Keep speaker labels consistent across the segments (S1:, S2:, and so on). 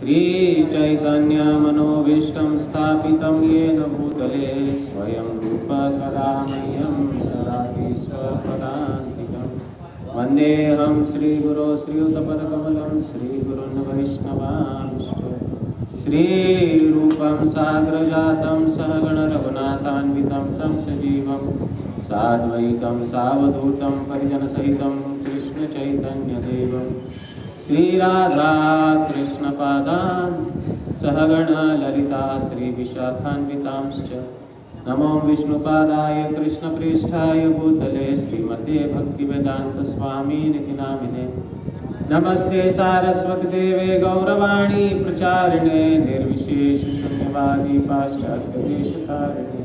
S1: श्रीचैतन्यमनोभीष्टं स्थापितं येन भूतले स्वयं रूप कदा मह्यं ददाति स्वपदान्तिकं। वन्देऽहं श्रीगुरो श्रीयुतपदकमलं श्रीगुरुन् वैष्णवांश्च। श्रीरूपं साग्रजातं सहगण रघुनाथान्वितं तं सजीवं साद्वैतं सावधूतं परिजनसहितं कृष्णचैतन्यदेवं श्रीराधा कृष्णपादान् सहगण ललिता श्रीविशाखान्वितांश्च। नमो विष्णुपादाय कृष्णप्रेष्ठाय भूतले श्रीमते भक्तिवेदान्तस्वामिनिति नामिने। नमस्ते सारस्वती देवे गौरवाणी प्रचारिणे निर्विशेष शून्यवादी पाश्चात्यदेशतारिणे।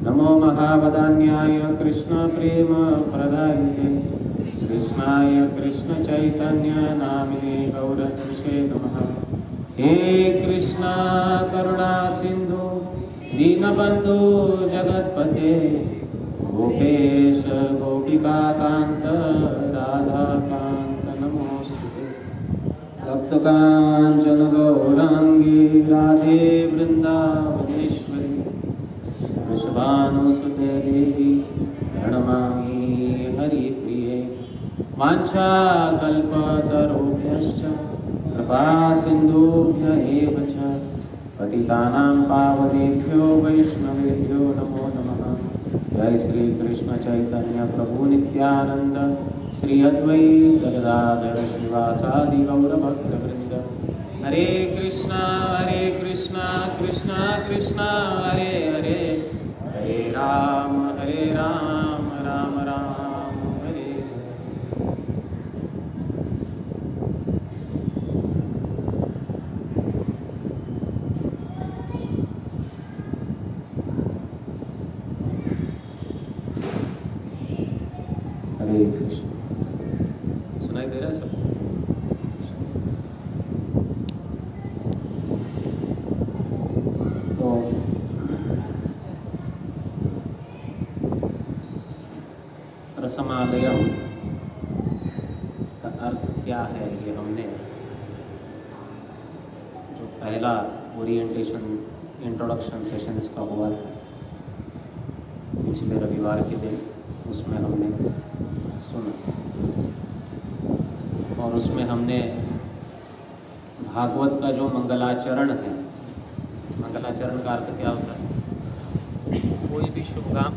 S1: नमो महावदान्याय कृष्ण प्रेम प्रदायिने कृष्णाय कृष्ण चैतन्य नामिने गौरहंसे नमः। हे कृष्णा करुणा सिंधु दीनबंधु जगतपते गोपेश गोपिकाकांत राधाकांत नमोस्तुते। तप्तकांचन गौरांगी राधे वृंदावनेश्वरी वृषभानुसुते देवी प्रणमामि हरिप्रिये। वाञ्छाकल्पतरुभ्यश्च कृपा सिन्धुभ्य एव च पतितानां पावनेभ्यो वैष्णवेभ्यो नमो नमः। जय श्री कृष्ण चैतन्य प्रभु नित्यानंद श्री अद्वैत गदाधर श्रीवासादि गौरभक्तवृंद। हरे कृष्णा कृष्णा कृष्णा हरे हरे हरे राम राम राम हरे। हरे कृष्ण। सुनाई दे रहा है सब? तो रसमालयम का अर्थ क्या है, ये हमने जो पहला ओरिएंटेशन इंट्रोडक्शन सेशन इसका हुआ पिछले रविवार के दिन, उसमें हमने सुना और उसमें हमने भागवत का जो मंगलाचरण है, मंगलाचरण का अर्थ क्या होता है? कोई भी शुभ काम,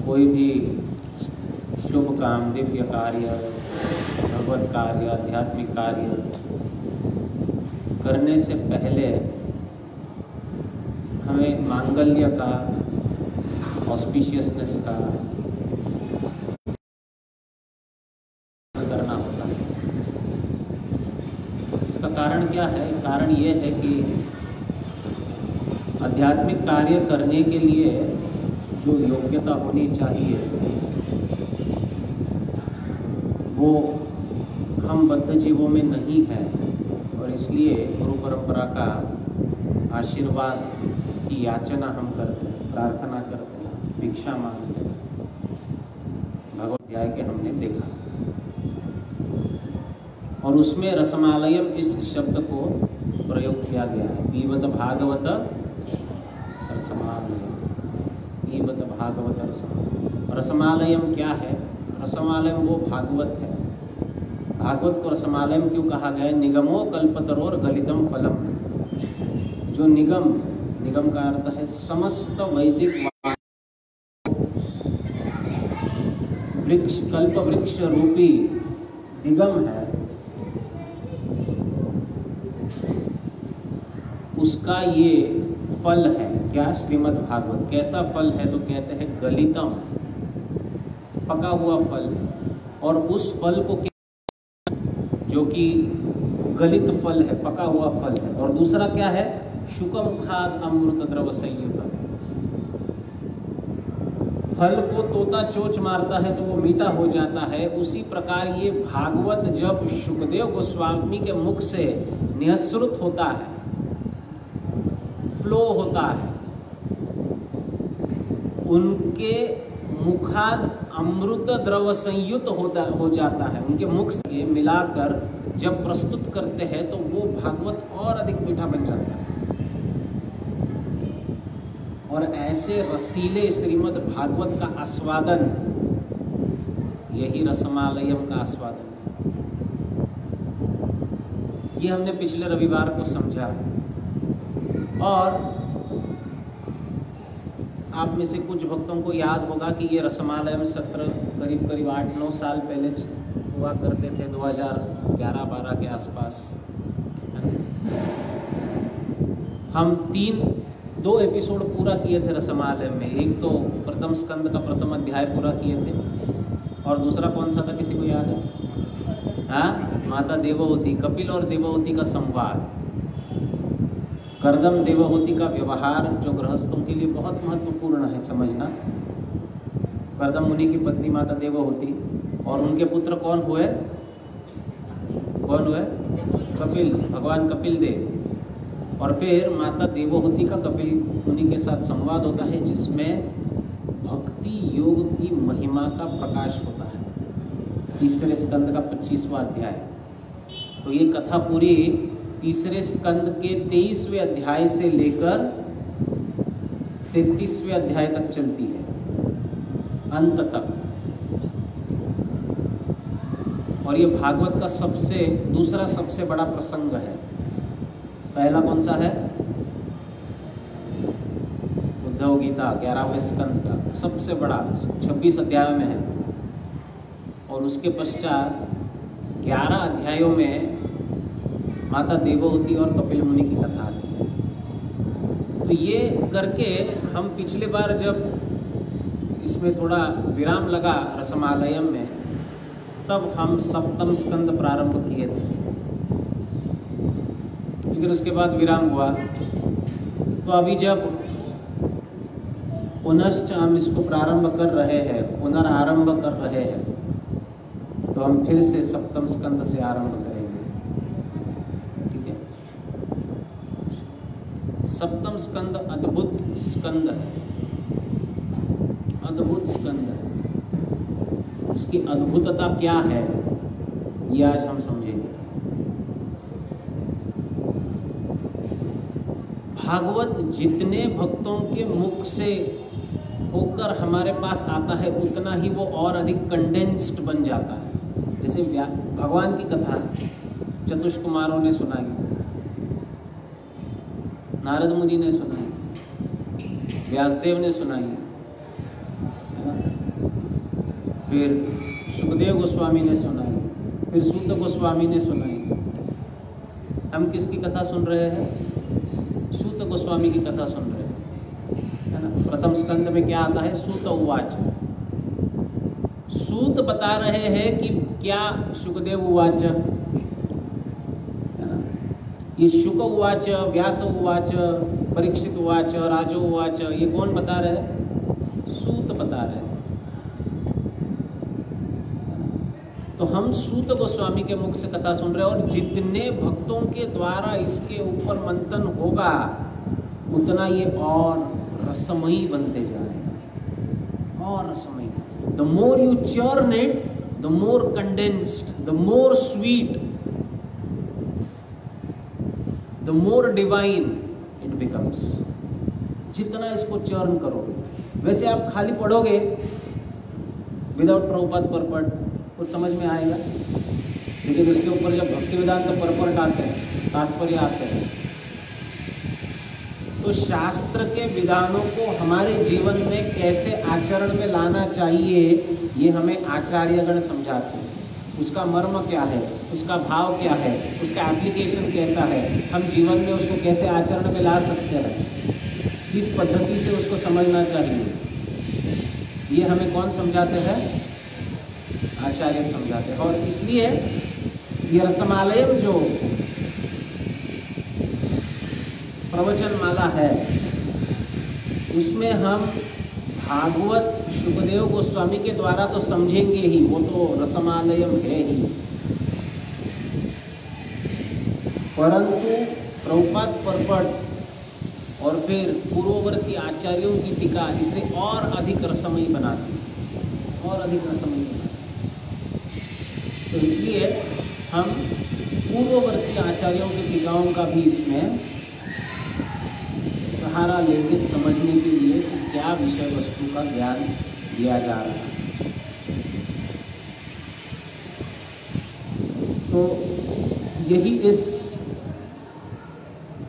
S1: कोई भी शुभ काम, दिव्य कार्य, भगवत कार्य, आध्यात्मिक कार्य करने से पहले हमें मांगल्य का, ऑस्पिशियसनेस का करना होता है। इसका कारण क्या है? कारण ये है कि आध्यात्मिक कार्य करने के लिए जो योग्यता होनी चाहिए वो हम बद्ध जीवों में नहीं है, और इसलिए गुरु परंपरा का आशीर्वाद की याचना हम करते हैं, प्रार्थना करते हैं, भिक्षा मांगते हैं। भगवत अध्याय के हमने देखा और उसमें रसमालयम इस शब्द को प्रयोग किया गया है। पीबत भागवत रसमालयम, पीबत भागवत रसमालयम। रसमालयम क्या है? रसमालयम वो भागवत है। भागवत को रसमालयम क्यों कहा गया? निगमो कल्पतरोर गलितम फलम। जो निगम, निगम का अर्थ है समस्त वैदिक वृक्ष, कल्प वृक्ष रूपी निगम है, उसका ये फल है। क्या? श्रीमद् भागवत। कैसा फल है? तो कहते हैं गलितम, पका हुआ फल। और उस फल को जो कि गलित फल है, पका हुआ फल है। और दूसरा क्या है? शुकमुखाद अमृत द्रव संयुत। फल को तोता चोंच मारता है तो वो मीठा हो जाता है, उसी प्रकार ये भागवत जब शुकदेव गोस्वामी के मुख से निःसृत होता है, फ्लो होता है, उनके मुखाद अमृत द्रव संयुक्त हो जाता है, उनके मुख से मिलाकर जब प्रस्तुत करते हैं तो वो भागवत और अधिक मीठा बन जाता है। और ऐसे रसीले श्रीमद् भागवत का आस्वादन, यही रसमालयम का आस्वादन है। ये हमने पिछले रविवार को समझा। और आप में से कुछ भक्तों को याद होगा कि ये रसमालयम सत्र करीब करीब 8-9 साल पहले हुआ करते थे, 2011-12 के आसपास। हम 2 एपिसोड पूरा किए थे रसमालयम में। एक तो प्रथम स्कंद का प्रथम अध्याय पूरा किए थे, और दूसरा कौन सा था, किसी को याद है? हाँ, माता देवहूति, कपिल और देवहूति का संवाद, कर्दम देवहूति का व्यवहार, जो गृहस्थों के लिए बहुत महत्वपूर्ण है समझना। कर्दम मुनि की पत्नी माता देवहूति, और उनके पुत्र कौन हुए? कपिल, भगवान कपिल देव। और फिर माता देवहूति का कपिल मुनि के साथ संवाद होता है, जिसमें भक्ति योग की महिमा का प्रकाश होता है। तीसरे स्कंद का 25वां अध्याय। तो ये कथा पूरी तीसरे स्कंद के 23वें अध्याय से लेकर 33वें अध्याय तक चलती है, अंत तक। और ये भागवत का दूसरा सबसे बड़ा प्रसंग है। पहला कौन सा है? उद्धव गीता 11वें स्कंद का सबसे बड़ा, 26 अध्याय में है। और उसके पश्चात 11 अध्यायों में माता देवहूति और कपिल मुनि की कथा आती है। तो ये करके हम पिछले बार जब इसमें थोड़ा विराम लगा रसमालयम में, तब हम सप्तम स्कंद प्रारंभ किए थे। लेकिन उसके बाद विराम हुआ। तो अभी जब पुनश्च हम इसको प्रारंभ कर रहे हैं, पुनरारंभ कर रहे हैं, तो हम फिर से सप्तम स्कंद से आरंभ करेंगे। ठीक है? सप्तम स्कंद अद्भुत स्कंद है, अद्भुत स्कंद है। उसकी अद्भुतता क्या है, ये आज हम समझेंगे। भागवत जितने भक्तों के मुख से होकर हमारे पास आता है, उतना ही वो और अधिक कंडेंस्ड बन जाता है। जैसे भगवान की कथा चतुष्कुमारों ने सुनाई, नारद मुनि ने सुनाई, व्यासदेव ने सुनाई, फिर सुखदेव गोस्वामी ने सुनाई, फिर सूत गोस्वामी ने सुनाई। हम किसकी कथा सुन रहे हैं? सूत गोस्वामी की कथा सुन रहे हैं, है ना। प्रथम स्कंद में क्या आता है? सूत उवाच। सूत बता रहे हैं कि क्या सुखदेव उवाच, है ना। ये शुक उवाच, व्यास उवाच, परीक्षित उवाच, राजो उवाच, ये कौन बता रहे हैं? सूत बता रहे हैं। तो हम सूत गोस्वामी के मुख से कथा सुन रहे हैं, और जितने भक्तों के द्वारा इसके ऊपर मंथन होगा, उतना ये और रसमयी बनते जाएगा, और रसमयी। The more you churn it, the more condensed, the more sweet, the more divine it becomes. जितना इसको चर्न करोगे, वैसे आप खाली पढ़ोगे विदाउट प्रभुपाद परपट, कुछ समझ में आएगा। लेकिन उसके ऊपर जब भक्ति वेदांत परपट आते हैं, तात्पर्य आते हैं, तो शास्त्र के विधानों को हमारे जीवन में कैसे आचरण में लाना चाहिए, ये हमें आचार्यगण समझाते हैं। उसका मर्म क्या है, उसका भाव क्या है, उसका एप्लीकेशन कैसा है, हम जीवन में उसको कैसे आचरण में ला सकते हैं, किस पद्धति से उसको समझना चाहिए, ये हमें कौन समझाते हैं? आचार्य समझाते हैं। और इसलिए ये रसमालयम जो प्रवचन माला है, उसमें हम भागवत सुखदेव गोस्वामी के द्वारा तो समझेंगे ही, वो तो रसमालयम है ही, परंतु प्रभुपाद परपट और फिर पूर्ववर्ती आचार्यों की टीका इसे और अधिक रसमयी बनाती है, और अधिक रसमयी बना। तो इसलिए हम पूर्ववर्ती आचार्यों के टीकाओं का भी इसमें सहारा लेंगे समझने के लिए कि क्या विषय वस्तु का ज्ञान दिया जा रहा है। तो यही इस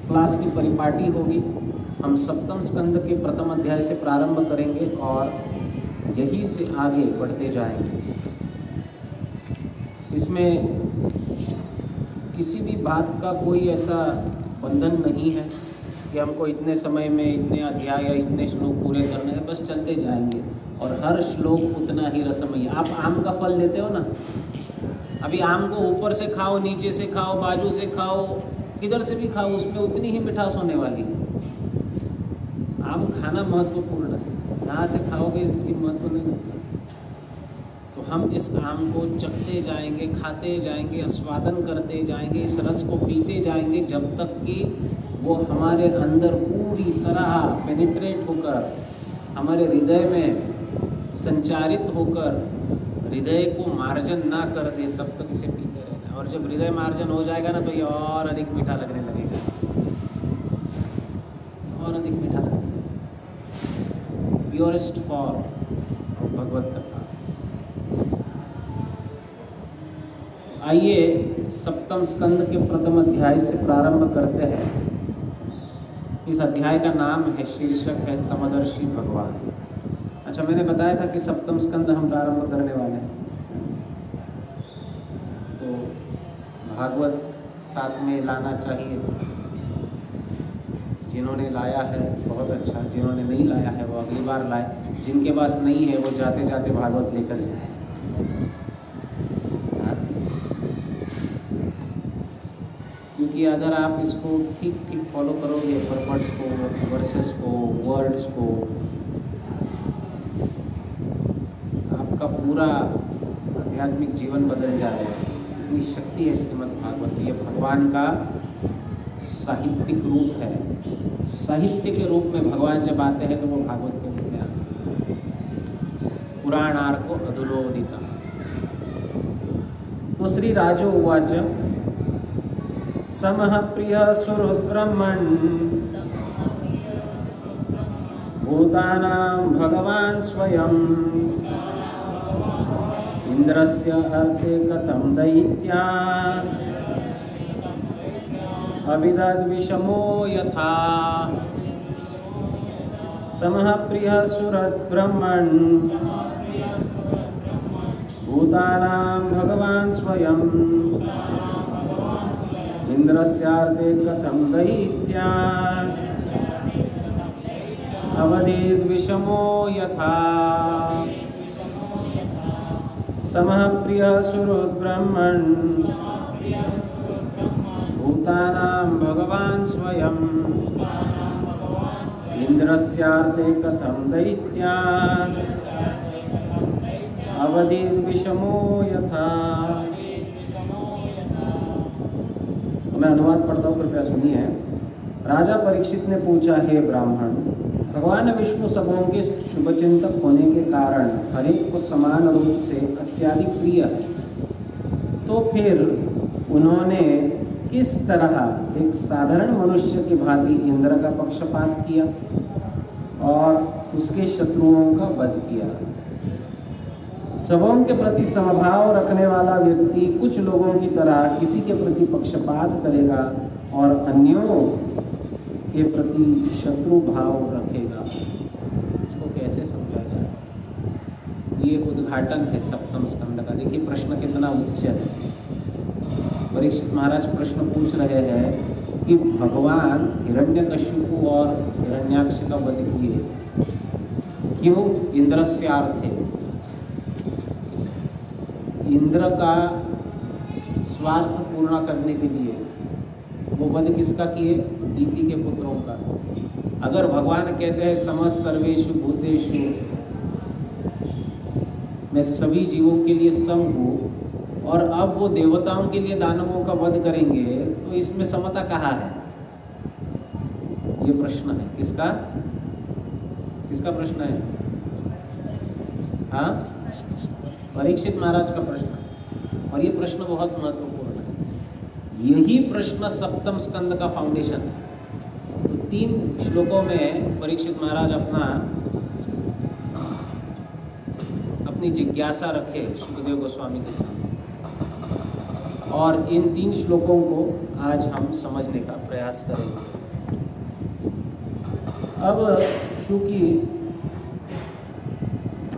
S1: क्लास की परिपाटी होगी। हम सप्तम स्कंद के प्रथम अध्याय से प्रारंभ करेंगे और यही से आगे बढ़ते जाएंगे। इसमें किसी भी बात का कोई ऐसा बंधन नहीं है कि हमको इतने समय में इतने अध्याय या इतने श्लोक पूरे करने हैं, बस चलते जाएंगे और हर श्लोक उतना ही रसमयी। आप आम का फल लेते हो ना, अभी आम को ऊपर से खाओ, नीचे से खाओ, बाजू से खाओ, किधर से भी खाओ, उसमें उतनी ही मिठास होने वाली। आम खाना महत्वपूर्ण है, कहाँ से खाओगे इसकी महत्व नहीं होता। तो हम इस आम को चखते जाएंगे, खाते जाएंगे, आस्वादन करते जाएंगे, इस रस को पीते जाएंगे जब तक कि वो हमारे अंदर पूरी तरह पेनिट्रेट होकर हमारे हृदय में संचारित होकर हृदय को मार्जन ना कर दे, तब तक इसे पीते रहना। और जब हृदय मार्जन हो जाएगा ना, तो ये और अधिक मीठा लगने लगेगा, और अधिक मीठा लगेगा। प्योरेस्ट फॉर्म भगवत कथा। आइए सप्तम स्कंद के प्रथम अध्याय से प्रारंभ करते हैं। इस अध्याय का नाम है, शीर्षक है समदर्शी भगवान। अच्छा, मैंने बताया था कि सप्तम स्कंद हम प्रारंभ करने वाले हैं, तो भागवत साथ में लाना चाहिए। जिन्होंने लाया है बहुत अच्छा, जिन्होंने नहीं लाया है वो अगली बार लाए, जिनके पास नहीं है वो जाते जाते भागवत लेकर जाए। क्योंकि अगर आप इसको ठीक ठीक फॉलो करोगे, परवर्ड्स को, वर्सेस को, वर्ड्स को, आपका पूरा आध्यात्मिक जीवन बदल जाएगा। इतनी शक्ति है श्रीमद् भागवत। ये भगवान का साहित्यिक रूप है। साहित्य के रूप में भगवान जब आते हैं तो वो भागवत के रूप में आते हैं। पुराणार्को अधुलोदिता। तो श्री राजो उवाच समः प्रियः सुहृद्ब्रह्मन् भूतानां भगवान् स्वयं इंद्रस्य अर्थे कथं दैत्या अविदद्विषमो यथा। समः प्रियः सुहृद्ब्रह्मन् भूतानां भगवान् स्वयं इंद्रस्यार्थे कथं दैत्या अवधेद्विषमो यथा। समः प्रियः सुहृद्ब्रह्मन् भूतानां भगवान् स्वयं इंद्रस्यार्थे कथं दैत्या अवधेद्विषमो यथा। मैं अनुवाद पढ़ता हूँ, कृपया सुनिए। राजा परीक्षित ने पूछा, हे ब्राह्मण, भगवान विष्णु सबों के शुभचिंतक होने के कारण हरेक को समान रूप से अत्यधिक प्रिय है, तो फिर उन्होंने किस तरह एक साधारण मनुष्य की भांति इंद्र का पक्षपात किया और उसके शत्रुओं का वध किया। सबों के प्रति समभाव रखने वाला व्यक्ति कुछ लोगों की तरह किसी के प्रति पक्षपात करेगा और अन्यों के प्रति शत्रु भाव रखेगा। इसको कैसे समझा जाए? ये उद्घाटन है सप्तम स्कंद का। देखिए प्रश्न कितना उच्च है। परीक्षित महाराज प्रश्न पूछ रहे हैं कि भगवान हिरण्यकश्यप और हिरण्याक्ष का वध किए, क्यों? इंद्रस्यार्थे, इंद्र का स्वार्थ पूर्ण करने के लिए। वो वध किसका किए? दीति के पुत्रों का। अगर भगवान कहते हैं समस्त सर्वेषु भूतेषु, मैं सभी जीवों के लिए सम हूँ, और अब वो देवताओं के लिए दानवों का वध करेंगे, तो इसमें समता कहाँ है? ये प्रश्न है। किसका प्रश्न है? हाँ, परीक्षित महाराज का प्रश्न, और ये प्रश्न बहुत महत्वपूर्ण है। यही प्रश्न सप्तम स्कंद का फाउंडेशन है। तो 3 श्लोकों में परीक्षित महाराज अपनी जिज्ञासा रखे सुखदेव गोस्वामी के सामने, और इन 3 श्लोकों को आज हम समझने का प्रयास करेंगे। अब चूंकि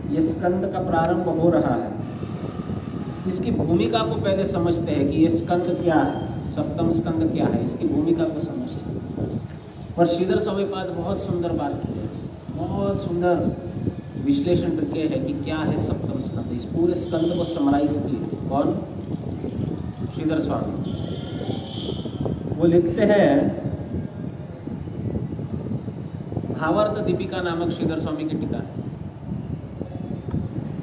S1: ये स्कंद का प्रारंभ हो रहा है, इसकी भूमिका को पहले समझते हैं कि ये स्कंद क्या है, सप्तम स्कंद क्या है, इसकी भूमिका को समझते हैं। और श्रीधर स्वामी पाद बहुत सुंदर बात की है, बहुत सुंदर विश्लेषण करके है कि क्या है सप्तम स्कंद। इस पूरे स्कंद को समराइज किए कौन? श्रीधर स्वामी। वो लिखते हैं, भावार्थ दीपिका नामक श्रीधर स्वामी की टीका है।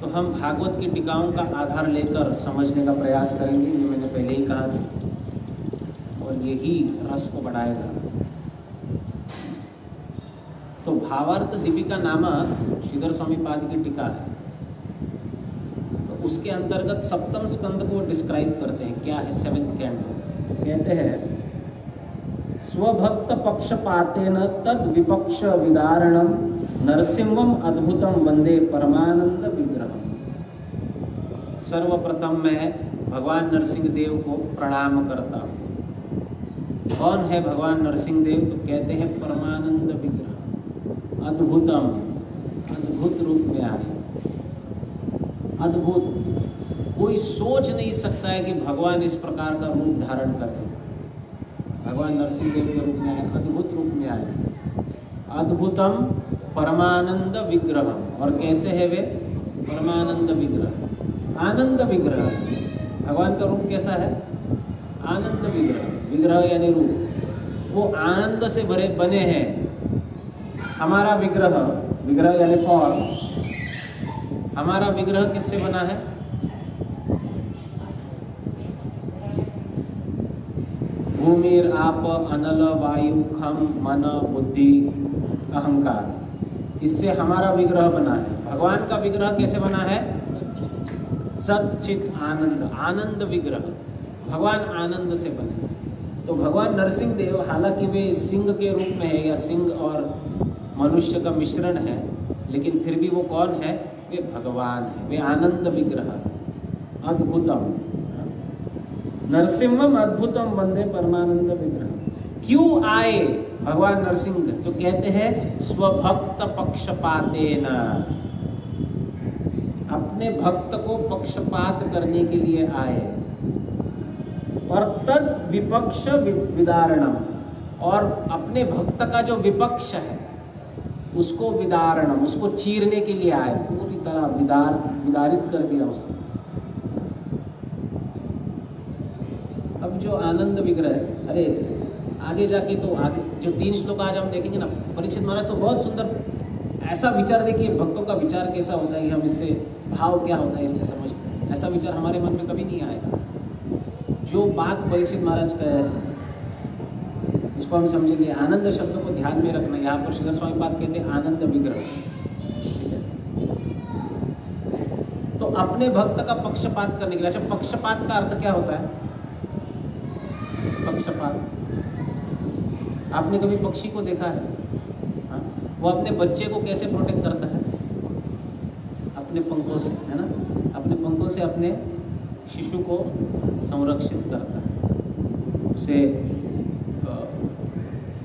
S1: तो हम भागवत की टीकाओं का आधार लेकर समझने का प्रयास करेंगे, ये मैंने पहले ही कहा था, और यही रस को बढ़ाएगा। तो भावार्थ दीपिका नामक श्रीधर स्वामी पाद की टीका है, तो उसके अंतर्गत सप्तम स्कंद को डिस्क्राइब करते हैं। क्या है 7th कैंटो? तो कहते हैं, स्वभक्त पक्षपातेन तद विपक्ष विदारणम नरसिंहम अद्भुतम वंदे परमानंद विग्रहम। सर्वप्रथम मैं भगवान नरसिंह देव को प्रणाम करता हूँ। कौन है भगवान नरसिंह देव? तो कहते हैं परमानंद विग्रह, अद्भुतम, अद्भुत रूप में आए। अद्भुत, कोई सोच नहीं सकता है कि भगवान इस प्रकार का रूप धारण करें। भगवान नरसिंह देव के रूप में आए, अद्भुत रूप में आए। अद्भुतम परमानंद विग्रह, और कैसे है वे? परमानंद विग्रह, आनंद विग्रह। भगवान का रूप कैसा है? आनंद विग्रह। विग्रह यानी रूप, वो आनंद से भरे बने हैं। हमारा विग्रह, विग्रह यानी फॉर्म, हमारा विग्रह किससे बना है? भूमिर आप अनल वायु खम मन बुद्धि अहंकार, इससे हमारा विग्रह बना है। भगवान का विग्रह कैसे बना है? सत चित आनंद, आनंद विग्रह। भगवान आनंद से बने। तो भगवान नरसिंह देव, हालांकि वे सिंह के रूप में है, या सिंह और मनुष्य का मिश्रण है, लेकिन फिर भी वो कौन है? वे भगवान है, वे आनंद विग्रह, अद्भुतम। नरसिंहम अद्भुतम वंदे परमानंद विग्रह। क्यों आए भगवान नरसिंह? तो कहते हैं स्वभक्त पक्षपातेन, अपने भक्त को पक्षपात करने के लिए आए। और तद विपक्ष विदारणम, और अपने भक्त का जो विपक्ष है उसको विदारणम, उसको चीरने के लिए आए। पूरी तरह विदारित कर दिया उसे। अब जो आनंद विग्रह है, अरे आगे जाके तो आगे जो 3 श्लोक आज हम देखेंगे ना, परीक्षित महाराज तो बहुत सुंदर ऐसा विचार देखिए, भक्तों का विचार कैसा होता है कि हम इससे भाव क्या होता है इससे समझते हैं। ऐसा विचार हमारे मन में कभी नहीं आएगा। जो बात परीक्षित महाराज का है इसको हम समझेंगे। आनंद शब्द को ध्यान में रखना। यहाँ पर श्रीधर स्वामी पाद कहते हैं आनंद विग्रह, ठीक है। तो अपने भक्त का पक्षपात करने के लिए, अच्छा पक्षपात का अर्थ क्या होता है? पक्षपात, आपने कभी पक्षी को देखा है? हाँ? वो अपने बच्चे को कैसे प्रोटेक्ट करता है? अपने पंखों से, है ना? अपने पंखों से अपने शिशु को संरक्षित करता है,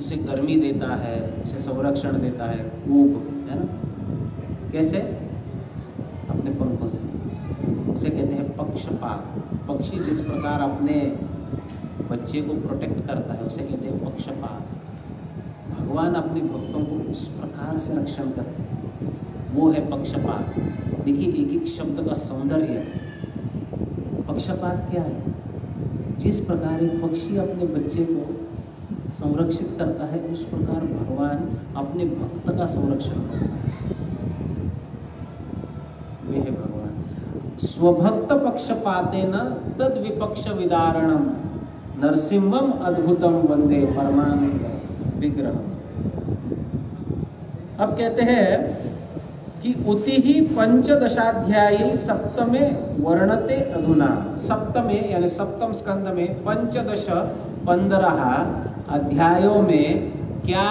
S1: उसे गर्मी देता है, उसे संरक्षण देता है, ऊब, है ना? कैसे? अपने पंखों से। उसे कहते हैं पक्षपात। पक्षी जिस प्रकार अपने बच्चे को प्रोटेक्ट करता है उसे कहते हैं पक्षपात। भगवान अपने भक्तों को उस प्रकार से रक्षण करते हैं, वो है पक्षपात। देखिए एक एक शब्द का सौंदर्य। पक्षपात क्या है? जिस प्रकार एक पक्षी अपने बच्चे को संरक्षित करता है उस प्रकार भगवान अपने भक्त का संरक्षण करता है। वे है भगवान। स्वभक्त पक्षपातेन तद विपक्ष विदारणम नरसिंहम अद्भुतम वंदे परमानंद विग्रह। अब कहते हैं कि उति ही पंचदशाध्यायी सप्तमे वर्णते अधुना। सप्तमे यानी सप्तम स्कंद में 15 अध्यायों में क्या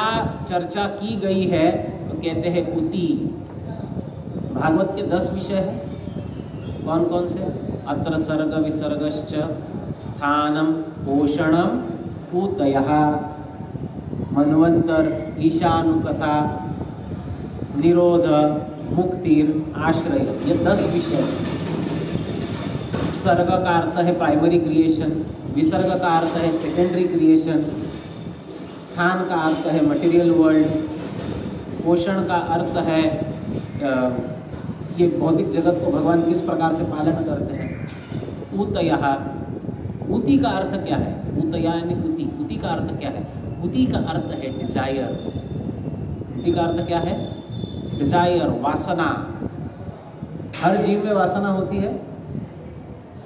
S1: चर्चा की गई है, तो कहते हैं उति। भागवत के 10 विषय हैं, कौन कौन से? अत्र सर्ग विसर्गश्च स्थानम पोषणम पूतयः मन्वंतर ईशानुकथा निरोध मुक्तिर आश्रय, ये 10 विषय। सर्ग का अर्थ है प्राइमरी क्रिएशन, विसर्ग का अर्थ है सेकेंडरी क्रिएशन, स्थान का अर्थ है मटेरियल वर्ल्ड, पोषण का अर्थ है ये भौतिक जगत को भगवान किस प्रकार से पालन करते हैं। ऊतयः, उति का अर्थ क्या है? ऊतया यानी उति, उति का अर्थ क्या है? उति का अर्थ है डिजायर। उति का अर्थ क्या है? डिजायर, वासना। हर जीव में वासना होती है।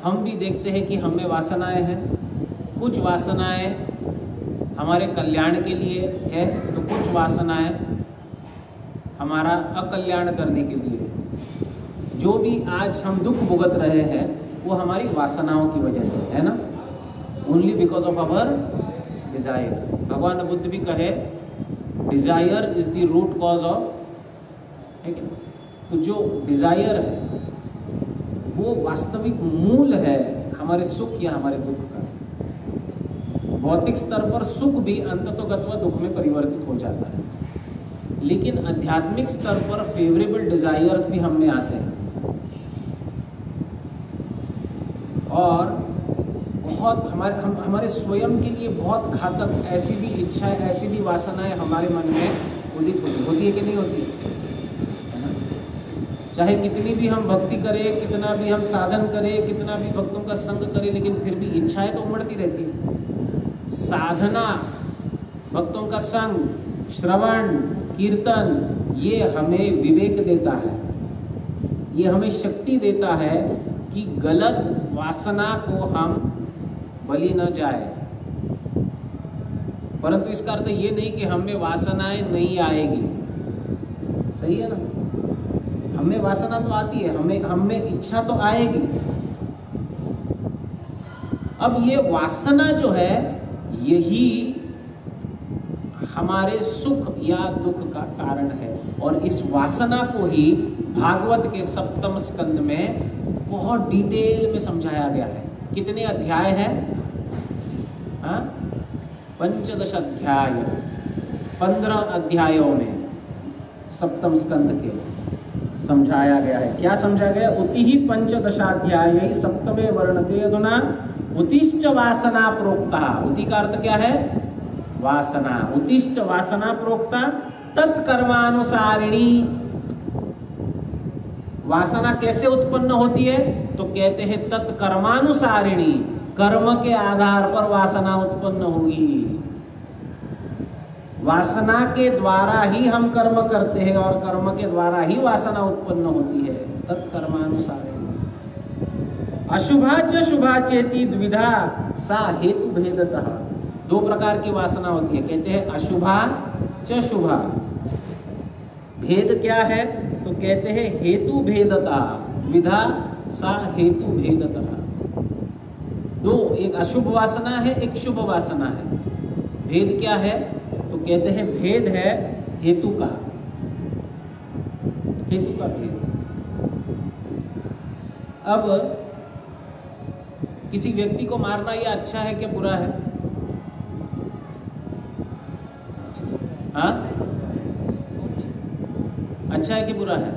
S1: हम भी देखते हैं कि हम में वासनाएं हैं। कुछ वासनाएं हमारे कल्याण के लिए है, तो कुछ वासनाएं हमारा अकल्याण करने के लिए। जो भी आज हम दुख भुगत रहे हैं वो हमारी वासनाओं की वजह से है ना, only because of our desire. भगवान बुद्ध भी कहे desire is the root cause of, है क्या? तो जो डिजायर है वो वास्तविक मूल है हमारे सुख या हमारे दुख का। भौतिक स्तर पर सुख भी अंततोगत्वा दुख में परिवर्तित हो जाता है, लेकिन आध्यात्मिक स्तर पर फेवरेबल डिजायर्स भी हम में आते हैं। और बहुत हमारे स्वयं के लिए बहुत घातक ऐसी भी इच्छाएं, ऐसी भी वासनाएं हमारे मन में उदित होती है कि नहीं होती है ना? चाहे कितनी भी हम भक्ति करें, कितना भी हम साधन करें, कितना भी भक्तों का संग करें, लेकिन फिर भी इच्छाएं तो उमड़ती रहती है। साधना, भक्तों का संग, श्रवण कीर्तन, ये हमें विवेक देता है, ये हमें शक्ति देता है कि गलत वासना को हम बलि न जाए। परंतु इसका अर्थ ये नहीं कि हम में वासनाएं नहीं आएगी। सही है ना? हमें वासना तो आती है, हम में इच्छा तो आएगी। अब ये वासना जो है यही हमारे सुख या दुख का कारण है, और इस वासना को ही भागवत के 7वें स्कंद में बहुत डिटेल में समझाया गया है। कितने अध्याय हैं? 15 अध्याय, 15 अध्यायों में 7वें स्कंद के समझाया गया है। क्या समझाया गया? उति ही 15 सप्तमे वर्णते अधुना उतिश्च वासना प्रोक्ता। उति का अर्थ क्या है? वासना। उतिश्च वासना प्रोक्ता तत्कर्मानुसारिणी। वासना कैसे उत्पन्न होती है? तो कहते हैं तत्कर्मानुसारिणी, कर्म के आधार पर वासना उत्पन्न होगी। वासना के द्वारा ही हम कर्म करते हैं और कर्म के द्वारा ही वासना उत्पन्न होती है। तत्कर्मानुसारिणी। अशुभा च शुभा चेति द्विधा सा हेतु भेदतः। 2 प्रकार की वासना होती है, कहते हैं अशुभा च शुभा। भेद क्या है? तो कहते हैं हेतु भेदता, विधा सा हेतु भेदता। 2, एक अशुभ वासना है, एक शुभ वासना है। भेद क्या है? तो कहते हैं भेद है हेतु का, हेतु का भेद। अब किसी व्यक्ति को मारना ये अच्छा है कि बुरा है? हाँ, अच्छा है कि बुरा है?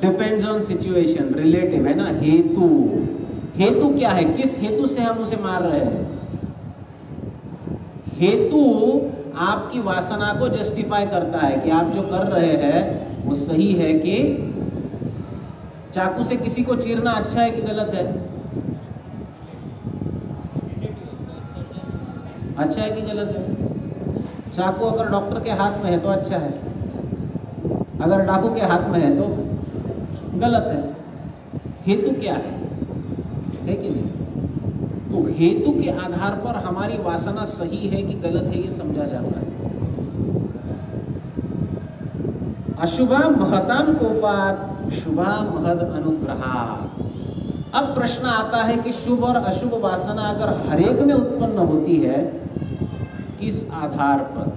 S1: डिपेंड्स ऑन सिचुएशन, रिलेटिव है ना। हेतु, हेतु क्या है? किस हेतु से हम उसे मार रहे हैं? हेतु आपकी वासना को जस्टिफाई करता है कि आप जो कर रहे हैं वो सही है कि चाकू से किसी को चीरना अच्छा है कि गलत है? अच्छा है कि गलत है? चाकू अगर डॉक्टर के हाथ में है तो अच्छा है, अगर डाकू के हाथ में है तो गलत है। हेतु क्या है कि नहीं? तो हेतु के आधार पर हमारी वासना सही है कि गलत है ये समझा जाता है। अशुभा महताम कोपात शुभा महद अनुग्रहा। अब प्रश्न आता है कि शुभ और अशुभ वासना अगर हरेक में उत्पन्न होती है, किस आधार पर,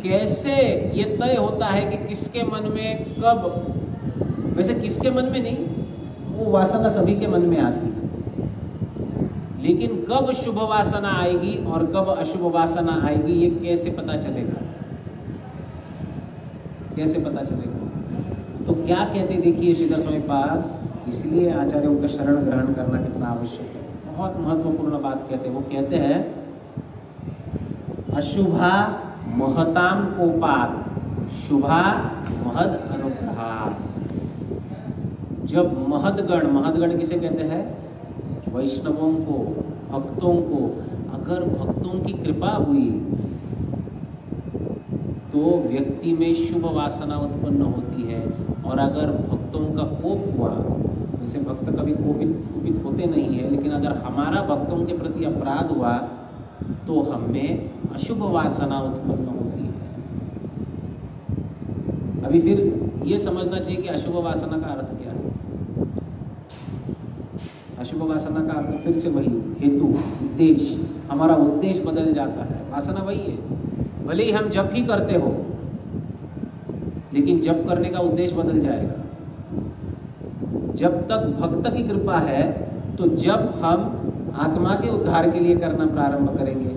S1: कैसे ये तय होता है कि किसके मन में कब, वैसे किसके मन में नहीं, वो वासना सभी के मन में आती है, लेकिन कब शुभ वासना आएगी और कब अशुभ वासना आएगी ये कैसे पता चलेगा, कैसे पता चलेगा? तो क्या कहते देखिए श्रीधर स्वामी पाद, इसलिए आचार्यों का शरण ग्रहण करना कितना आवश्यक है। बहुत महत्वपूर्ण बात कहते हैं, वो कहते हैं अशुभा महताम कोपात शुभा महद अनुग्रहा। जब महदगण किसे कहते हैं? वैष्णवों को, भक्तों को, अगर भक्तों की कृपा हुई तो व्यक्ति में शुभ वासना उत्पन्न होती है, और अगर भक्तों का कोप हुआ, जैसे भक्त कभी कोपित होते नहीं है, लेकिन अगर हमारा भक्तों के प्रति अपराध हुआ तो हमें अशुभ वासना उत्पन्न होती है। अभी फिर ये समझना चाहिए कि अशुभ वासना का अर्थ क्या है। अशुभ वासना का अर्थ फिर से वही, हेतु, उद्देश्य, हमारा उद्देश्य बदल जाता है। वासना वही है, भले ही हम जप ही करते हो, लेकिन जप करने का उद्देश्य बदल जाएगा। जब तक भक्त की कृपा है तो जब हम आत्मा के उद्धार के लिए करना प्रारंभ करेंगे,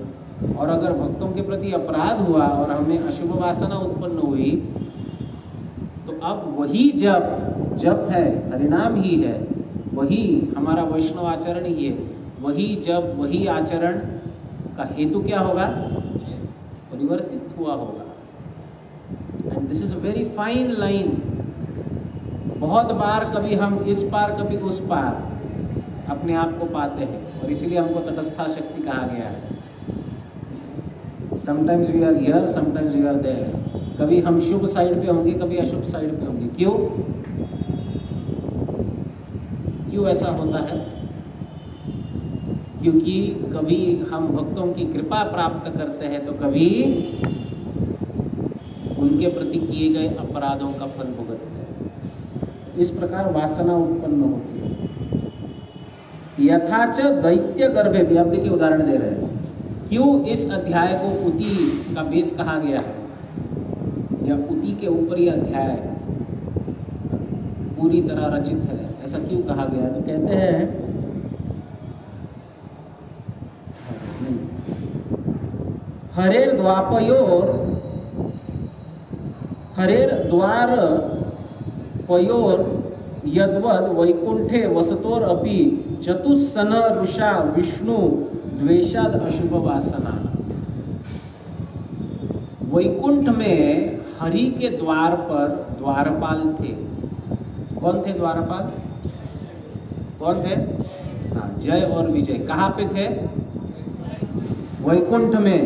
S1: और अगर भक्तों के प्रति अपराध हुआ और हमें अशुभ वासना उत्पन्न हुई तो अब वही जप है, हरिनाम ही है, वही हमारा वैष्णव आचरण ही है, वही जब वही आचरण का हेतु क्या होगा? परिवर्तित हुआ होगा। And this is a very fine line. बहुत बार कभी हम इस पार कभी उस पार अपने आप को पाते हैं, और इसीलिए हमको तटस्था शक्ति कहा गया है। Sometimes we are here, sometimes we are there. कभी हम शुभ साइड पे होंगे, कभी अशुभ साइड पे होंगे। क्यों ऐसा होता है? क्योंकि कभी हम भक्तों की कृपा प्राप्त करते हैं तो कभी उनके प्रति किए गए अपराधों का फल भुगतते हैं। इस प्रकार वासना उत्पन्न होती है। यथाच दैत्य गर्भे भी, आप देखिए उदाहरण दे रहे हैं। क्यों इस अध्याय को उति का बेस कहा गया है, या उति के ऊपर यह अध्याय पूरी तरह रचित है, ऐसा क्यों कहा गया है? तो कहते हैं हरेर द्वार पयोर यद्वद वैकुंठे वसतोर अपि चतुस्सन रुषा विष्णु द्वेषाद अशुभ वासना। वैकुंठ में हरि के द्वार पर द्वारपाल थे। कौन थे द्वारपाल? कौन थे? हाँ, जय और विजय। कहाँ पे थे? वैकुंठ में।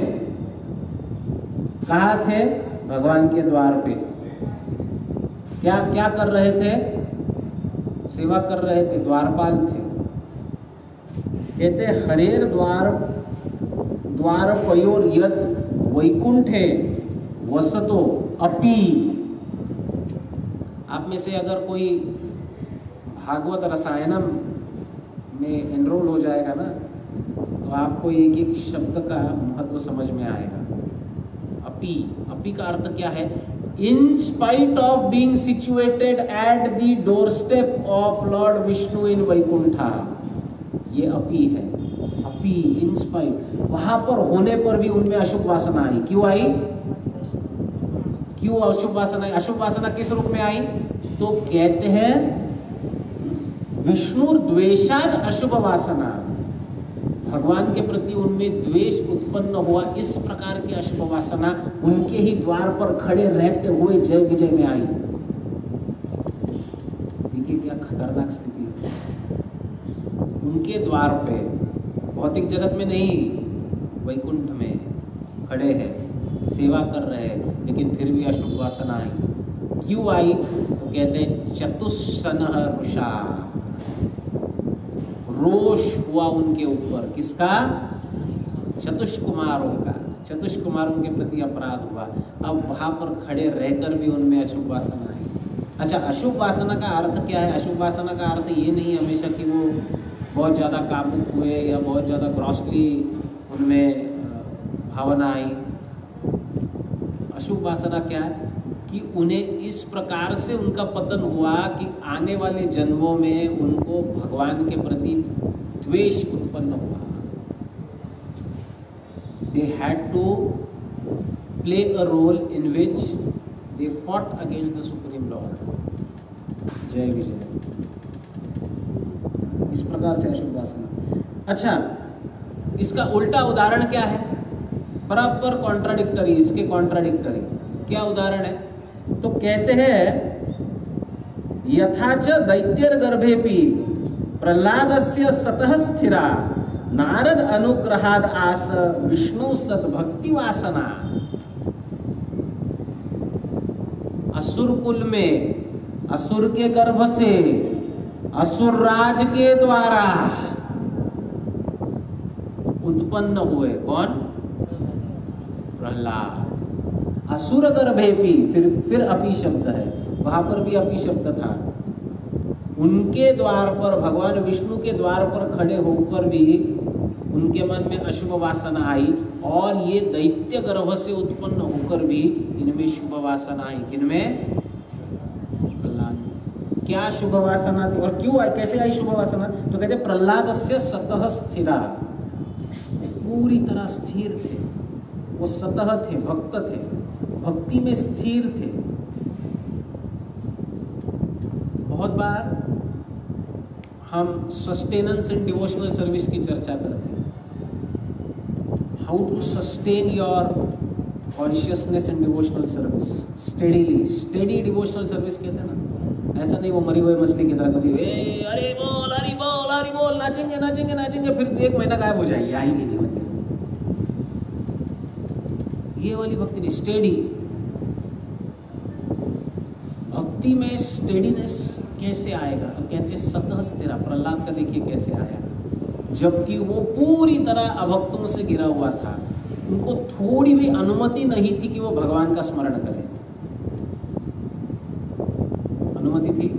S1: कहाँ थे? भगवान के द्वार पे। क्या क्या कर रहे थे? सेवा कर रहे थे, द्वारपाल थे। कहते हरेर द्वार पयोर यद वैकुंठे वसतो अपि। आप में से अगर कोई भागवत रसायनम में एनरोल हो जाएगा ना, तो आपको एक एक शब्द का महत्व समझ में आएगा। अपी का अर्थ क्या है? In spite of being situated at the doorstep of Lord Vishnu in Vaikuntha, ये अपी है। अपी, इन स्पाइट, वहां पर होने पर भी उनमें अशुभ वासना आई। क्यों आई? क्यों अशुभ वासना आई? अशुभ वासना किस रूप में आई? तो कहते हैं विष्णु द्वेषाद अशुभ वासना, भगवान के प्रति उनमें द्वेष उत्पन्न हुआ। इस प्रकार की अशुभ वासना उनके ही द्वार पर खड़े रहते हुए जय विजय में आई। देखिए क्या खतरनाक स्थिति है। उनके द्वार पे, भौतिक जगत में नहीं, वैकुंठ में खड़े हैं, सेवा कर रहे हैं, लेकिन फिर भी अशुभ वासना आई। क्यों आई? तो कहते हैं चतुस्सनः रुषा, रोष हुआ उनके ऊपर। किसका? चतुष कुमारों का। चतुष्कुमारों के प्रति अपराध हुआ। अब वहां पर खड़े रहकर भी उनमें अशुभ वासना आई। अच्छा, अशुभ वासना का अर्थ क्या है? अशुभ वासना का अर्थ ये नहीं हमेशा कि वो बहुत ज़्यादा कामुक हुए या बहुत ज़्यादा ग्रॉसली उनमें भावना आई। अशुभ वासना क्या है कि उन्हें इस प्रकार से उनका पतन हुआ कि आने वाले जन्मों में उनको भगवान के प्रति द्वेष उत्पन्न हुआ। They had to play a role in which they fought against the Supreme Lord. जय विजय। इस प्रकार से अशुभ वासना। अच्छा, इसका उल्टा उदाहरण क्या है? बराबर कॉन्ट्राडिक्टरी, इसके कॉन्ट्राडिक्टरी क्या उदाहरण है? तो कहते हैं यथाच दैत्यर्गर्भेपि प्रह्लादस्य सतः स्थिरा नारद अनुग्रहाद आस विष्णु सद्भक्ति वासना। असुर कुल में, असुर के गर्भ से, असुर राज के द्वारा उत्पन्न हुए कौन? प्रह्लाद। असुर गर्भेपि, फिर अपी शब्द है, वहां पर भी अपी शब्द था। उनके द्वार पर, भगवान विष्णु के द्वार पर खड़े होकर भी उनके मन में अशुभ वासना आई, और ये दैत्य गर्भ से उत्पन्न होकर भी इनमें शुभ वासना आई। किनमें? प्रह्लाद। क्या शुभ वासना थी और क्यों आई, कैसे आई शुभ वासना? तो कहते प्रह्लादस्य सतः स्थिरा, पूरी तरह स्थिर थे वो, सतः थे, भक्त थे, भक्ति में स्थिर थे। बहुत बार हम सस्टेनेंस इन डिवोशनल सर्विस की चर्चा करते हैं। How to sustain your consciousness in devotional service steadily. Steady devotional service कहते हैं ना, ऐसा नहीं वो मरी हुई मछली की तरह कभी अरे बोल हरी बोल हरी बोल, नाचेंगे नाचेंगे नाचेंगे, फिर 1 महीना गायब हो जाएगी, आएंगे नहीं मंदिर। ये वाली भक्ति नहीं। स्टेडी भक्ति में स्टेडीनेस कैसे आएगा? तो कहते हैं सतह स्थिरा। प्रह्लाद का देखिए कैसे आया, जबकि वो पूरी तरह अभक्तों से घिरा हुआ था, उनको थोड़ी भी अनुमति नहीं थी कि वो भगवान का स्मरण करें। अनुमति थी?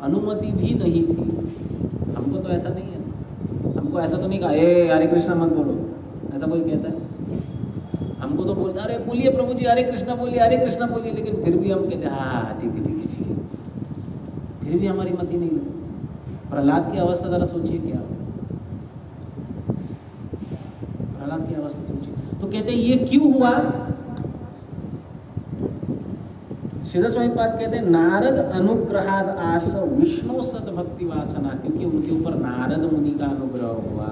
S1: अनुमति भी नहीं थी। हमको तो ऐसा नहीं है, हमको ऐसा तो नहीं कहा ए हरे कृष्णा मत बोलो, ऐसा कोई कहता है? हमको तो बोलता अरे बोलिए प्रभु जी हरे कृष्णा बोलिए, हरे कृष्णा बोलिए, लेकिन फिर भी हम कहते हाँ ठीक है ठीक है ठीक है, फिर भी हमारी मति नहीं है। प्रह्लाद की अवस्था जरा सोचिए क्या, प्रह्लाद की अवस्था सोचिए। तो कहते हैं ये क्यों हुआ? श्रीधर स्वामी पाद कहते हैं नारद अनुग्रहाद आस विष्णु सद्भक्ति वासना, क्योंकि उनके ऊपर नारद मुनि का अनुग्रह हुआ।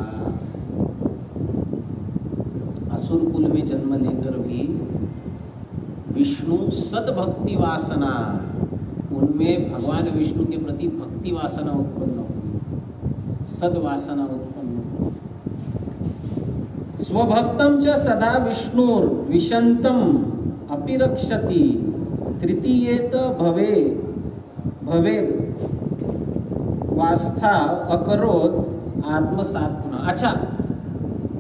S1: असुर कुल में जन्म लेकर भी विष्णु सद्भक्ति वासना, उनमें भगवान विष्णु के प्रति भक्ति वासना उत्पन्न हुई, सद्वासना उत्पन्न हुई। स्वभक्तम च सदा विष्णुर विशंतम अपिरक्षति तृतीयेत भवेद वास्था अकरोत आत्मसात पुनः। अच्छा,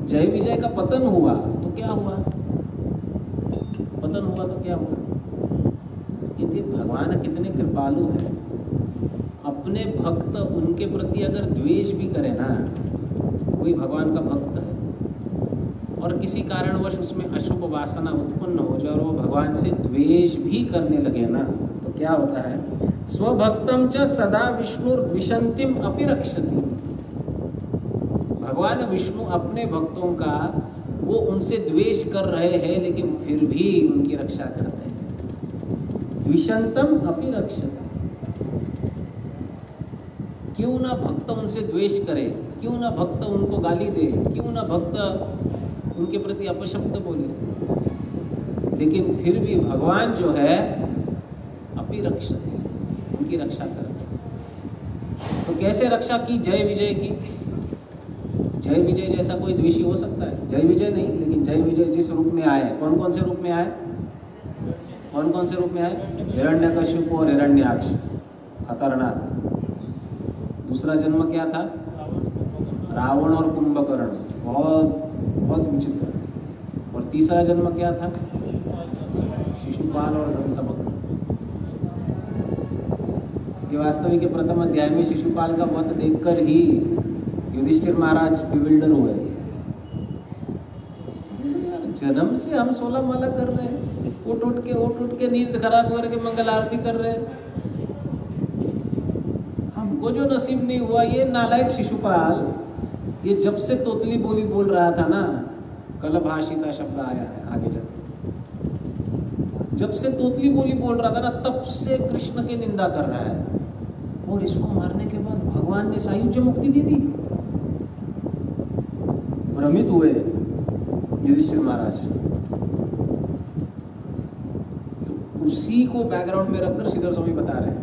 S1: जय विजय का पतन हुआ तो क्या हुआ? पतन हुआ तो क्या हुआ? कहते भगवान कितने कृपालु है, अपने भक्त उनके प्रति अगर द्वेष भी करे ना, कोई भगवान का भक्त है और किसी कारणवश उसमें अशुभ वासना उत्पन्न हो जाए और वो भगवान से द्वेष भी करने लगे ना, तो क्या होता है? स्वभक्तम च सदा विष्णुर विशंतिम अपि रक्षति। भगवान विष्णु अपने भक्तों का, वो उनसे द्वेष कर रहे हैं लेकिन फिर भी उनकी रक्षा करते हैं। विशंतम अपि रक्षति। क्यों ना भक्त उनसे द्वेष करे, क्यों ना भक्त उनको गाली दे, क्यों ना भक्त उनके प्रति अपशब्द बोले, लेकिन फिर भी भगवान जो है अपि रक्षति, उनकी रक्षा करते हैं। तो कैसे रक्षा की जय विजय की? जय विजय जैसा कोई द्वेषी हो सकता है? जय विजय नहीं, लेकिन जय विजय जिस रूप में आए, कौन कौन से रूप में आए? कौन कौन से रूप में आए? हिरण्यकशिपु और हिरण्याक्ष, खतरनाक। दूसरा जन्म क्या था? रावण और कुंभकर्ण, बहुत बहुत विचित्र। तीसरा जन्म क्या था? शिशुपाल और दंतवक्र। ये वास्तविक के प्रथम अध्याय में शिशुपाल का वध देखकर ही युधिष्ठिर महाराज बिविल्डर हुए। जन्म से हम 16 माला कर रहे हैं, उठ के नींद खराब करके मंगल आरती कर रहे हैं। हमको जो नसीब नहीं हुआ, ये नालायक शिशुपाल, ये जब से तोतली बोली बोल रहा था ना, कलभाषिता शब्द आया है आगे जाके, जब से तोतली बोली बोल रहा था ना, तब से कृष्ण की निंदा कर रहा है। और इसको मारने के बाद भगवान ने सायुज्य मुक्ति दे दी। भ्रमित हुए युधिष्ठिर महाराज। तो उसी को बैकग्राउंड में रखकर श्रीधर स्वामी बता रहे हैं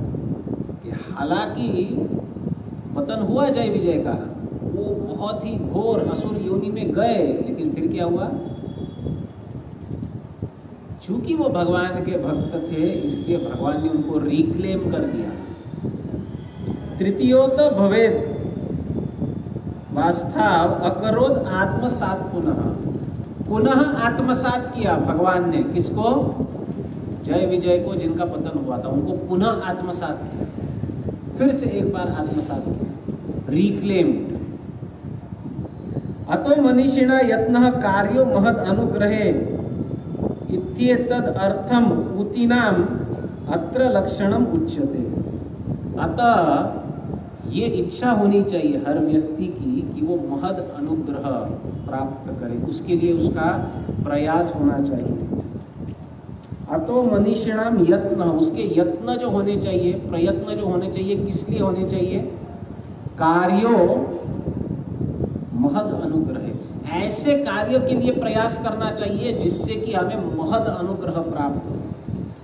S1: कि हालांकि पतन हुआ जय विजय का, वो बहुत ही घोर असुर योनि में गए, लेकिन फिर क्या हुआ? चूंकि वो भगवान के भक्त थे, इसलिए भगवान ने उनको रिक्लेम कर दिया। तृतीयोत भवेद वास्तव अकरोद आत्मसात पुनः आत्मसात किया भगवान ने। किसको? जय विजय को, जिनका पतन हुआ था, उनको पुनः आत्मसात किया, फिर से एक बार आत्मसात किया, रिक्लेम्ड। अतो मनीषिणा यत्नः कार्यो महद अनुग्रहे इत्येतद् अर्थम ऊतीनाम अत्र लक्षणम उच्यते। अतः ये इच्छा होनी चाहिए हर व्यक्ति की कि वो महद अनुग्रह प्राप्त करे, उसके लिए उसका प्रयास होना चाहिए। अतो मनीषिणाम यत्न, उसके यत्न जो होने चाहिए, प्रयत्न जो होने चाहिए, किस लिए होने चाहिए? कार्यो महद अनुग्रह, ऐसे कार्य के लिए प्रयास करना चाहिए जिससे कि हमें महद अनुग्रह प्राप्त हो,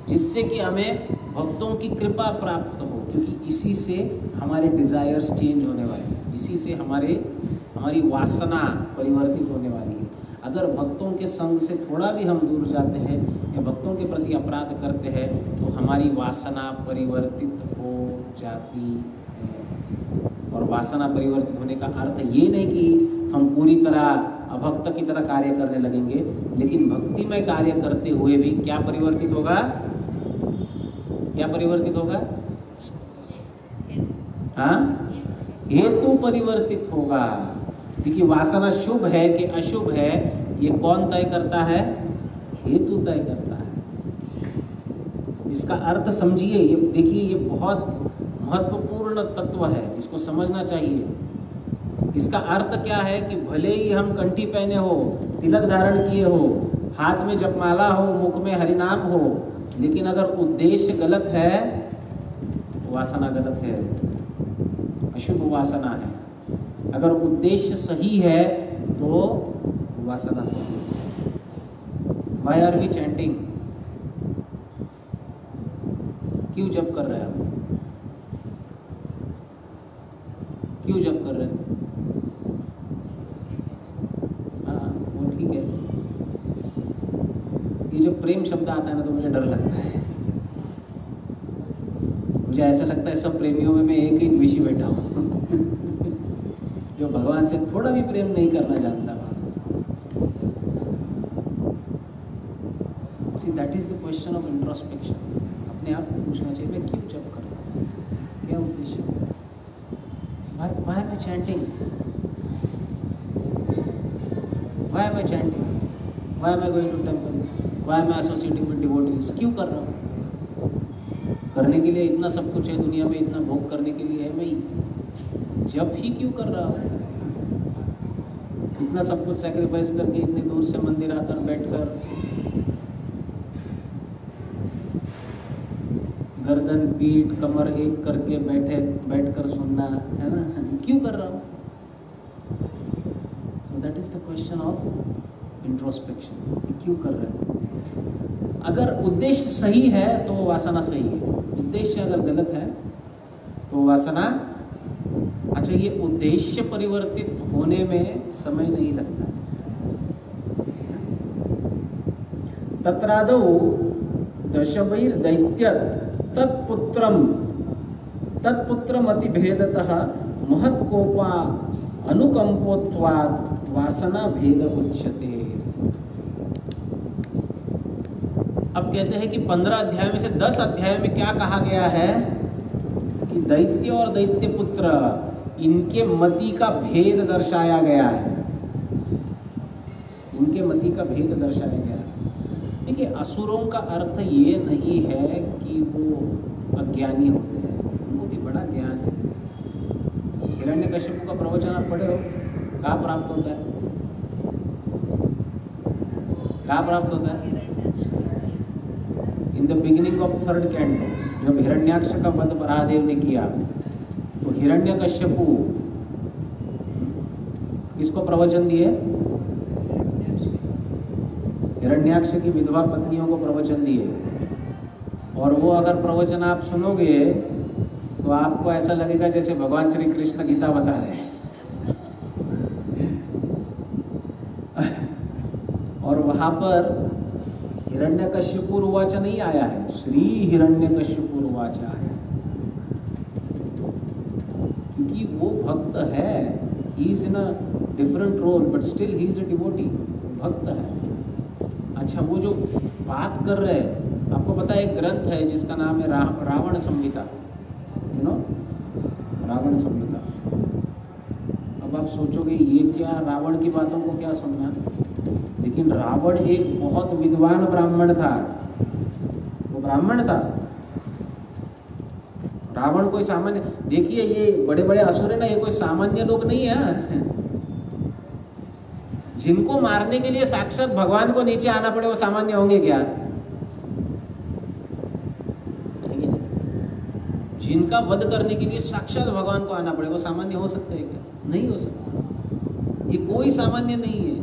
S1: जिससे कि हमें भक्तों की कृपा प्राप्त हो, क्योंकि इसी से हमारे डिजायर्स चेंज होने वाले हैं, इसी से हमारी वासना परिवर्तित होने वाली है। अगर भक्तों के संग से थोड़ा भी हम दूर जाते हैं या भक्तों के प्रति अपराध करते हैं तो हमारी वासना परिवर्तित हो जाती है। और वासना परिवर्तित होने का अर्थ ये नहीं कि हम पूरी तरह अभक्त की तरह कार्य करने लगेंगे, लेकिन भक्तिमय कार्य करते हुए भी क्या परिवर्तित होगा? क्या परिवर्तित होगा? हाँ, हेतु परिवर्तित होगा। क्योंकि वासना शुभ है कि अशुभ है, ये कौन तय करता है? हेतु तय करता है। इसका अर्थ समझिए, ये देखिए, ये बहुत महत्वपूर्ण तत्व है, इसको समझना चाहिए। इसका अर्थ क्या है कि भले ही हम कंठी पहने हो, तिलक धारण किए हो, हाथ में जपमाला हो, मुख में हरिनाम हो, लेकिन अगर उद्देश्य गलत है तो वासना गलत है, अशुभ वासना है। अगर उद्देश्य सही है तो वासना सही है। Why are we chanting? क्यों जप कर रहे हैं हम? क्यों जप कर रहे हैं? हाँ, वो ठीक है। ये जब प्रेम शब्द आता है ना तो मुझे डर लगता है। मुझे ऐसा लगता है सब प्रेमियों में मैं एक ही द्वेषी बैठा हूँ जो भगवान से थोड़ा भी प्रेम नहीं करना जानता। See, that is the question of introspection. अपने आप को पूछना चाहिए, मैं क्यों जप कर रहा हूँ, क्या उद्देश्य है? Why am I chanting? Why am I chanting? Why am I going to temple? Why am I associating with devotees? क्यों कर रहा हूँ? करने के लिए इतना सब कुछ है दुनिया में, इतना भोग करने के लिए है, मैं जप ही क्यों कर रहा हूँ? इतना सब कुछ सैक्रिफाइस करके इतनी दूर से मंदिर आकर बैठकर गर्दन पीठ कमर एक करके बैठकर सुनना है ना, क्यों कर रहा हूँ? So that is the question of introspection, क्यों कर रहे हैं? अगर उद्देश्य सही है तो वासना सही है, उद्देश्य अगर गलत है तो वासना। अच्छा, ये उद्देश्य परिवर्तित होने में समय नहीं लगता। तत्रादौ दशभैर दैत्यत् तत्पुत्रमति भेदतः महत्कोपा अनुकंपोत्वात् वासना भेद उच्यते। अब कहते हैं कि 15 अध्याय में से 10 अध्याय में क्या कहा गया है कि दैत्य और दैत्य पुत्र इनके मति का भेद दर्शाया गया है। इनके मति का भेद दर्शाया गया है। देखिए, असुरों का अर्थ ये नहीं है कि वो अज्ञानी होते हैं, उनको भी बड़ा ज्ञान है। हिरण्यकश्यप का प्रवचन आप पढ़े हो, कहाँ प्राप्त होता है? कहाँ प्राप्त होता है? In the beginning of 3rd canto, जब हिरण्याक्ष का वध बराहदेव ने किया तो हिरण्यकश्यप किसको प्रवचन दिए? हिरण्याक्ष की विधवा पत्नियों को प्रवचन दिए। और वो अगर प्रवचन आप सुनोगे तो आपको ऐसा लगेगा जैसे भगवान श्री कृष्ण गीता बता रहे हैं। और वहां पर हिरण्यकश्यपुर्वाच नहीं आया है, श्री हिरण्यकश्यपुर्वाच आया, क्योंकि वो भक्त है। He is in a different role but still he is a devotee, भक्त है। अच्छा, वो जो बात कर रहे हैं, आपको पता है एक ग्रंथ है जिसका नाम है रावण संहिता, यू नो, रावण संहिता। अब आप सोचोगे ये क्या, रावण की बातों को क्या सुनना, लेकिन रावण एक बहुत विद्वान ब्राह्मण था। वो ब्राह्मण था। रावण कोई सामान्य, देखिए ये बड़े बड़े असुर है ना, ये कोई सामान्य लोग नहीं है। जिनको मारने के लिए साक्षात भगवान को नीचे आना पड़े वो सामान्य होंगे क्या? जिनका वध करने के लिए साक्षात भगवान को आना पड़े वो सामान्य हो सकते हैं क्या? नहीं हो सकता। ये कोई सामान्य नहीं है।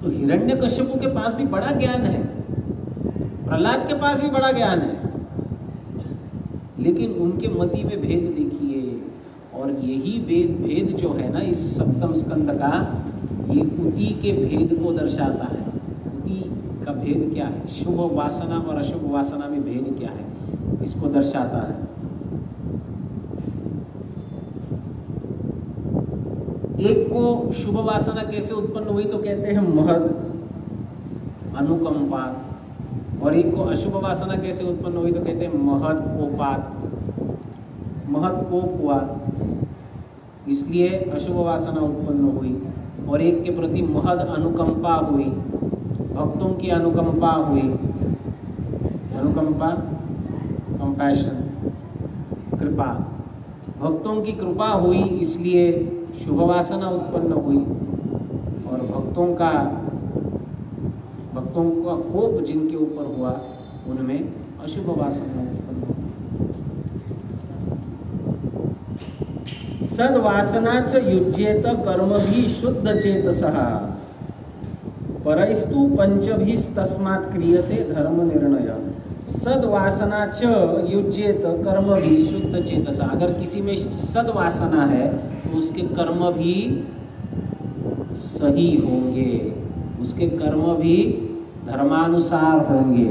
S1: तो हिरण्यकश्यप के पास भी बड़ा ज्ञान है, प्रहलाद के पास भी बड़ा ज्ञान है, लेकिन उनके मति में भेद देखिए। और यही भेद जो है ना इस सप्तम स्कंद का, ये उति के भेद को दर्शाता है। उति का भेद क्या है, शुभ वासना और अशुभ वासना में भेद क्या है, इसको दर्शाता है। एक को शुभ वासना कैसे उत्पन्न हुई तो कहते हैं महद अनुकंपा, और एक को अशुभ वासना कैसे उत्पन्न हुई तो कहते हैं महद कोपात। महद कोप हुआ इसलिए अशुभ वासना उत्पन्न हुई, और एक के प्रति महद अनुकंपा हुई, भक्तों की अनुकंपा हुई। अनुकंपा, कंपैशन, कृपा, भक्तों की कृपा हुई इसलिए शुभ वासना उत्पन्न हुई, और भक्तों का कोप जिनके ऊपर हुआ उनमें अशुभ वासना उत्पन्न हुई। सद्वासना च युज्येत कर्म भी शुद्ध चेतसः परस्तु पंचभिस्तस्मात् क्रियते धर्म निर्णय। सद्वासना च युज्येत कर्म भी शुद्ध चेतसः, अगर किसी में सद्वासना है तो उसके कर्म भी सही होंगे, उसके कर्म भी धर्मानुसार होंगे।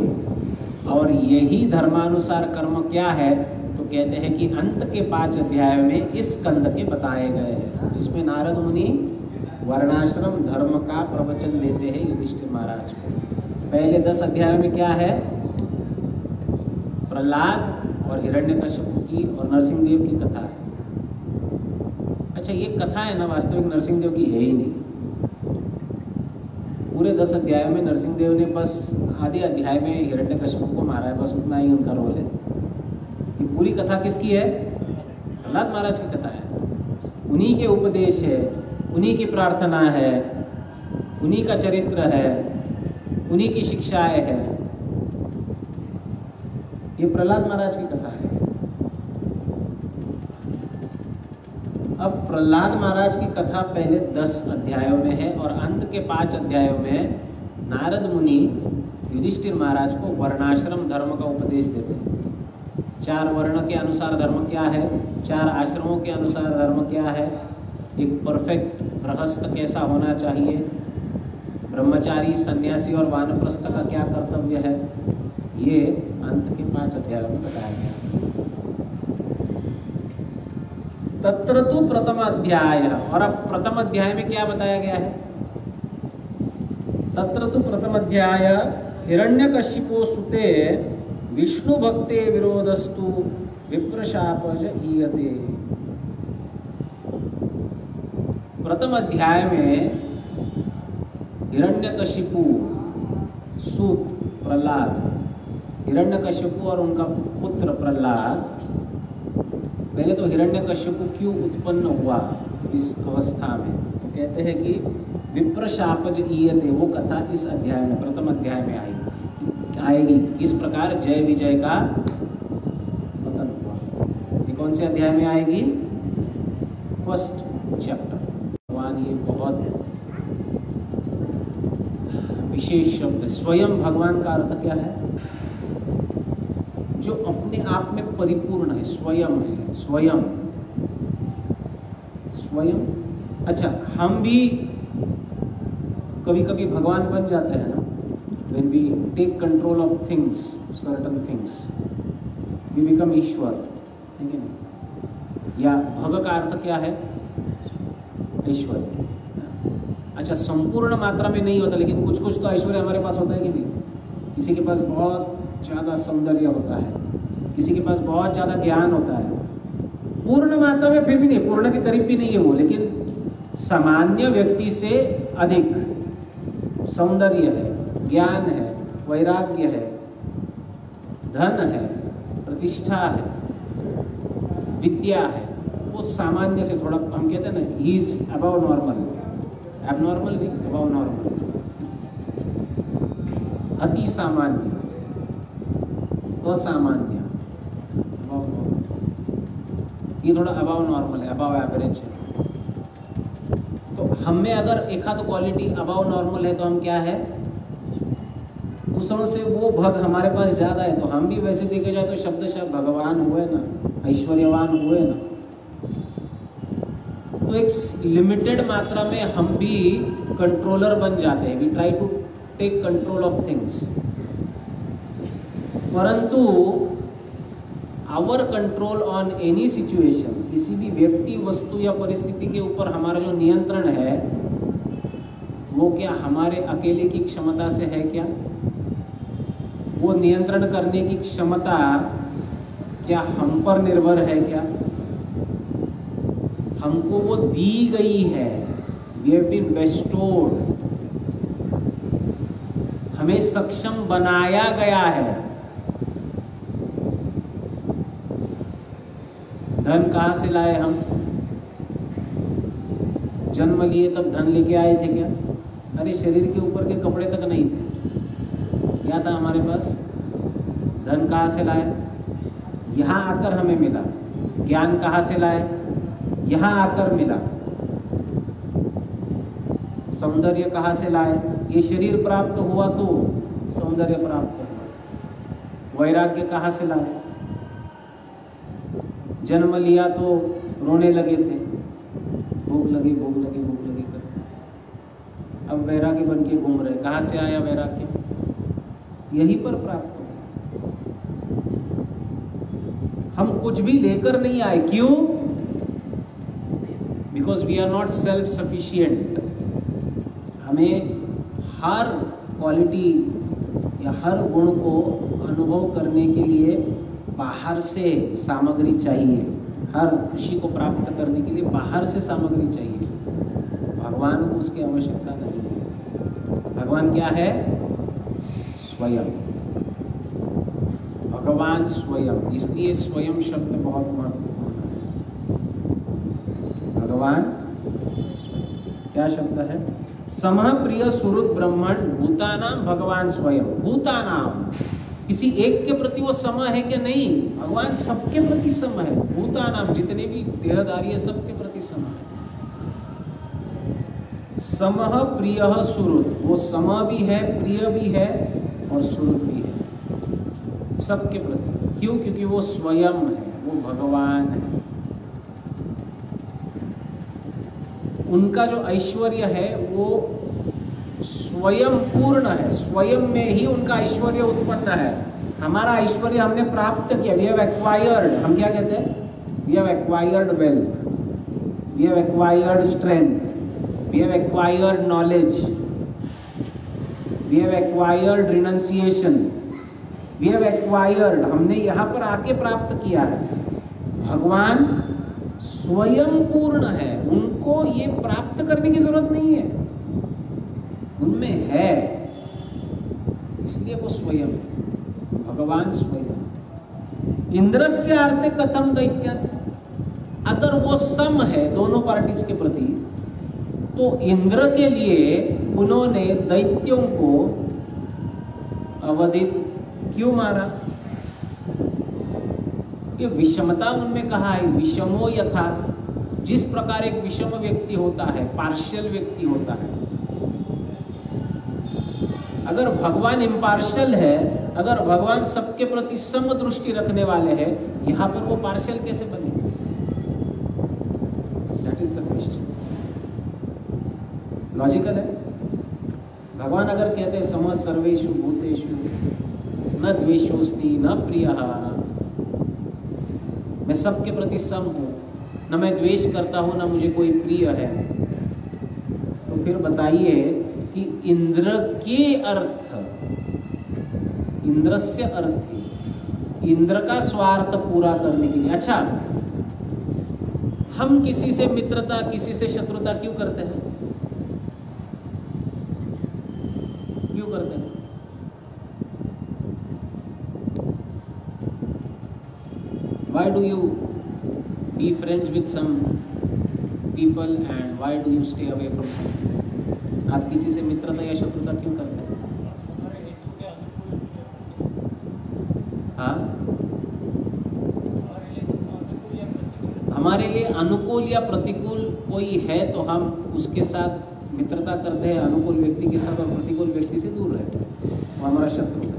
S1: और यही धर्मानुसार कर्म क्या है तो कहते हैं कि अंत के 5 अध्याय में इस स्कंद के बताए गए हैं, जिसमें नारद मुनि वर्णाश्रम धर्म का प्रवचन देते हैं युधिष्ठिर महाराज को। पहले 10 अध्याय में क्या है, प्रहलाद और हिरण्यकश्यप की और नरसिंहदेव की कथा है। अच्छा, ये कथा है ना, वास्तविक नरसिंहदेव की है ही नहीं। पूरे 10 अध्याय में नरसिंहदेव ने बस आधे अध्याय में हिरण्यकश्यप को मारा है, बस उतना ही उनका रोल है। ये पूरी कथा किसकी है? प्रहलाद महाराज की कथा है। उन्हीं के उपदेश है, उन्हीं की प्रार्थना है, उन्हीं का चरित्र है, उन्हीं की शिक्षाएं है। ये प्रहलाद महाराज की कथा है। अब प्रहलाद महाराज की कथा पहले 10 अध्यायों में है, और अंत के 5 अध्यायों में नारद मुनि युधिष्ठिर महाराज को वर्णाश्रम धर्म का उपदेश देते हैं। 4 वर्ण के अनुसार धर्म क्या है, 4 आश्रमों के अनुसार धर्म क्या है, एक परफेक्ट गृहस्थ कैसा होना चाहिए, ब्रह्मचारी, सन्यासी और वानप्रस्थ का क्या कर्तव्य है, ये अंत के 5 अध्यायों में बताया गया। तत्र तु प्रथम अध्याय, और अब प्रथम अध्याय में क्या बताया गया है? तत्र तु प्रथम अध्याय हिरण्यकशिपो सुते विष्णु भक्ते विरोधस्तु विप्रशापज ईयते। प्रथम अध्याय में हिरण्यकशिपु सूत प्रहलाद, हिरण्यकशिपु और उनका पुत्र प्रहलाद, पहले तो हिरण्यकशिपु क्यों उत्पन्न हुआ इस अवस्था में, तो कहते हैं कि विप्रशापज ईयते, वो कथा इस अध्याय में प्रथम अध्याय में आएगी। किस प्रकार जय विजय का पतन हुआ, ये कौन से अध्याय में आएगी? First chapter. भगवान ये बहुत विशेष शब्द है। स्वयं भगवान का अर्थ क्या है? जो अपने आप में परिपूर्ण है, स्वयं है, स्वयं स्वयं। अच्छा, हम भी कभी कभी भगवान बन जाते हैं ना, when we take control of things, certain things, we become ईश्वर, है कि नहीं? या भग का अर्थ क्या है? ऐश्वर्य। अच्छा, संपूर्ण मात्रा में नहीं होता, लेकिन कुछ कुछ तो ऐश्वर्य हमारे पास होता है कि नहीं? किसी के पास बहुत ज़्यादा सौंदर्य होता है, किसी के पास बहुत ज़्यादा ज्ञान होता है, पूर्ण मात्रा में फिर भी नहीं, पूर्ण के करीब भी नहीं है वो, लेकिन सामान्य व्यक्ति से अधिक सौंदर्य है, ज्ञान है, वैराग्य है, धन है, प्रतिष्ठा है, विद्या है, वो सामान्य से थोड़ा, हम कहते हैं ना, he is above normal, abnormal नहीं, अबव नॉर्मल, अति सामान्य, असामान्य, अबव नॉर्मल, ये थोड़ा अबव नॉर्मल है, अबव एवरेज है। तो हम में अगर एक आध क्वालिटी अबव नॉर्मल है तो हम क्या है? दूसरों से वो भग हमारे पास ज़्यादा है, तो हम भी वैसे देखे जाए तो शब्दशः भगवान हुए ना, ऐश्वर्यवान हुए ना। तो एक लिमिटेड मात्रा में हम भी कंट्रोलर बन जाते हैं, we try to take control of things, परंतु our control on any situation, किसी भी व्यक्ति, वस्तु या परिस्थिति के ऊपर हमारा जो नियंत्रण है, वो क्या हमारे अकेले की क्षमता से है क्या? वो नियंत्रण करने की क्षमता क्या हम पर निर्भर है क्या? हमको वो दी गई है, वी हैव बीन बेस्टोर्ड, हमें सक्षम बनाया गया है। धन कहाँ से लाए हम? जन्म लिए तब धन लेके आए थे क्या? अरे शरीर के ऊपर के कपड़े तक नहीं थे, क्या था हमारे पास? धन कहाँ से लाए? यहाँ आकर हमें मिला। ज्ञान कहाँ से लाए? यहाँ आकर मिला। सौंदर्य कहाँ से लाए? ये शरीर प्राप्त हुआ तो सौंदर्य प्राप्त हुआ। वैराग्य कहाँ से लाए? जन्म लिया तो रोने लगे थे, भूख लगी भूख लगी भूख लगी कर, अब वैराग्य बन के घूम रहे। कहाँ से आया वैराग्य? यहीं पर प्राप्त हो। हम कुछ भी लेकर नहीं आए, क्यों? Because we are not self sufficient. हमें हर क्वालिटी या हर गुण को अनुभव करने के लिए बाहर से सामग्री चाहिए। हर खुशी को प्राप्त करने के लिए बाहर से सामग्री चाहिए। भगवान को उसकी आवश्यकता नहीं है। भगवान क्या है? स्वयं। भगवान स्वयं, इसलिए स्वयं शब्द बहुत महत्वपूर्ण है। भगवान क्या शब्द है? समः प्रिय सुहृद ब्रह्मण भूतानाम भगवान स्वयं। भूतानाम, किसी एक के प्रति वो सम है कि नहीं? भगवान सबके प्रति सम है। भूतानाम, जितने भी देहधारी है सबके प्रति सम है। समः प्रिय सुहृद, वो सम भी है, प्रिय भी है और सुहृद भी है सबके प्रति। क्यों? क्योंकि वो स्वयं है, वो भगवान है। उनका जो ऐश्वर्य है वो स्वयं पूर्ण है, स्वयं में ही उनका ऐश्वर्य उत्पन्न है। हमारा ऐश्वर्य हमने प्राप्त किया, वी हैव एक्वायर्ड। हम क्या कहते हैं? We have acquired wealth, we have acquired strength, we have acquired knowledge. We have acquired renunciation, we have acquired, हमने यहाँ पर आके प्राप्त किया है। भगवान स्वयं पूर्ण है, उनको ये प्राप्त करने की जरूरत नहीं है, उनमें है, इसलिए वो स्वयं, भगवान स्वयं। इंद्रस्य अर्थे कथम दैत्य, अगर वो सम है दोनों पार्टीज के प्रति, तो इंद्र के लिए उन्होंने दैत्यों को अवधित क्यों मारा? ये विषमता उनमें कहा है, विषमो यथा, जिस प्रकार एक विषम व्यक्ति होता है, पार्शियल व्यक्ति होता है। अगर भगवान इम्पार्शियल है, अगर भगवान सबके प्रति सम दृष्टि रखने वाले हैं, यहां पर वो पार्शियल कैसे बने? That is the question. Logical है? भगवान अगर कहते हैं सम सर्वेषु भूतेषु न द्वेषोस्ति न प्रियः, मैं सबके प्रति सम हूं, न मैं द्वेष करता हूं, न मुझे कोई प्रिय है, तो फिर बताइए कि इंद्र के अर्थ, इंद्रस्य अर्थी, इंद्र का स्वार्थ पूरा करने के लिए। अच्छा, हम किसी से मित्रता, किसी से शत्रुता क्यों करते हैं? क्यों करते हैं? Why do you be friends with some people and why do you stay away from some? आप किसी से मित्रता या शत्रुता क्यों करते हैं? हाँ, हमारे लिए अनुकूल या प्रतिकूल कोई है तो हम उसके साथ मित्रता करते हैं, अनुकूल व्यक्ति के साथ, और प्रतिकूल व्यक्ति से दूर रहते हैं, वो हमारा शत्रु है।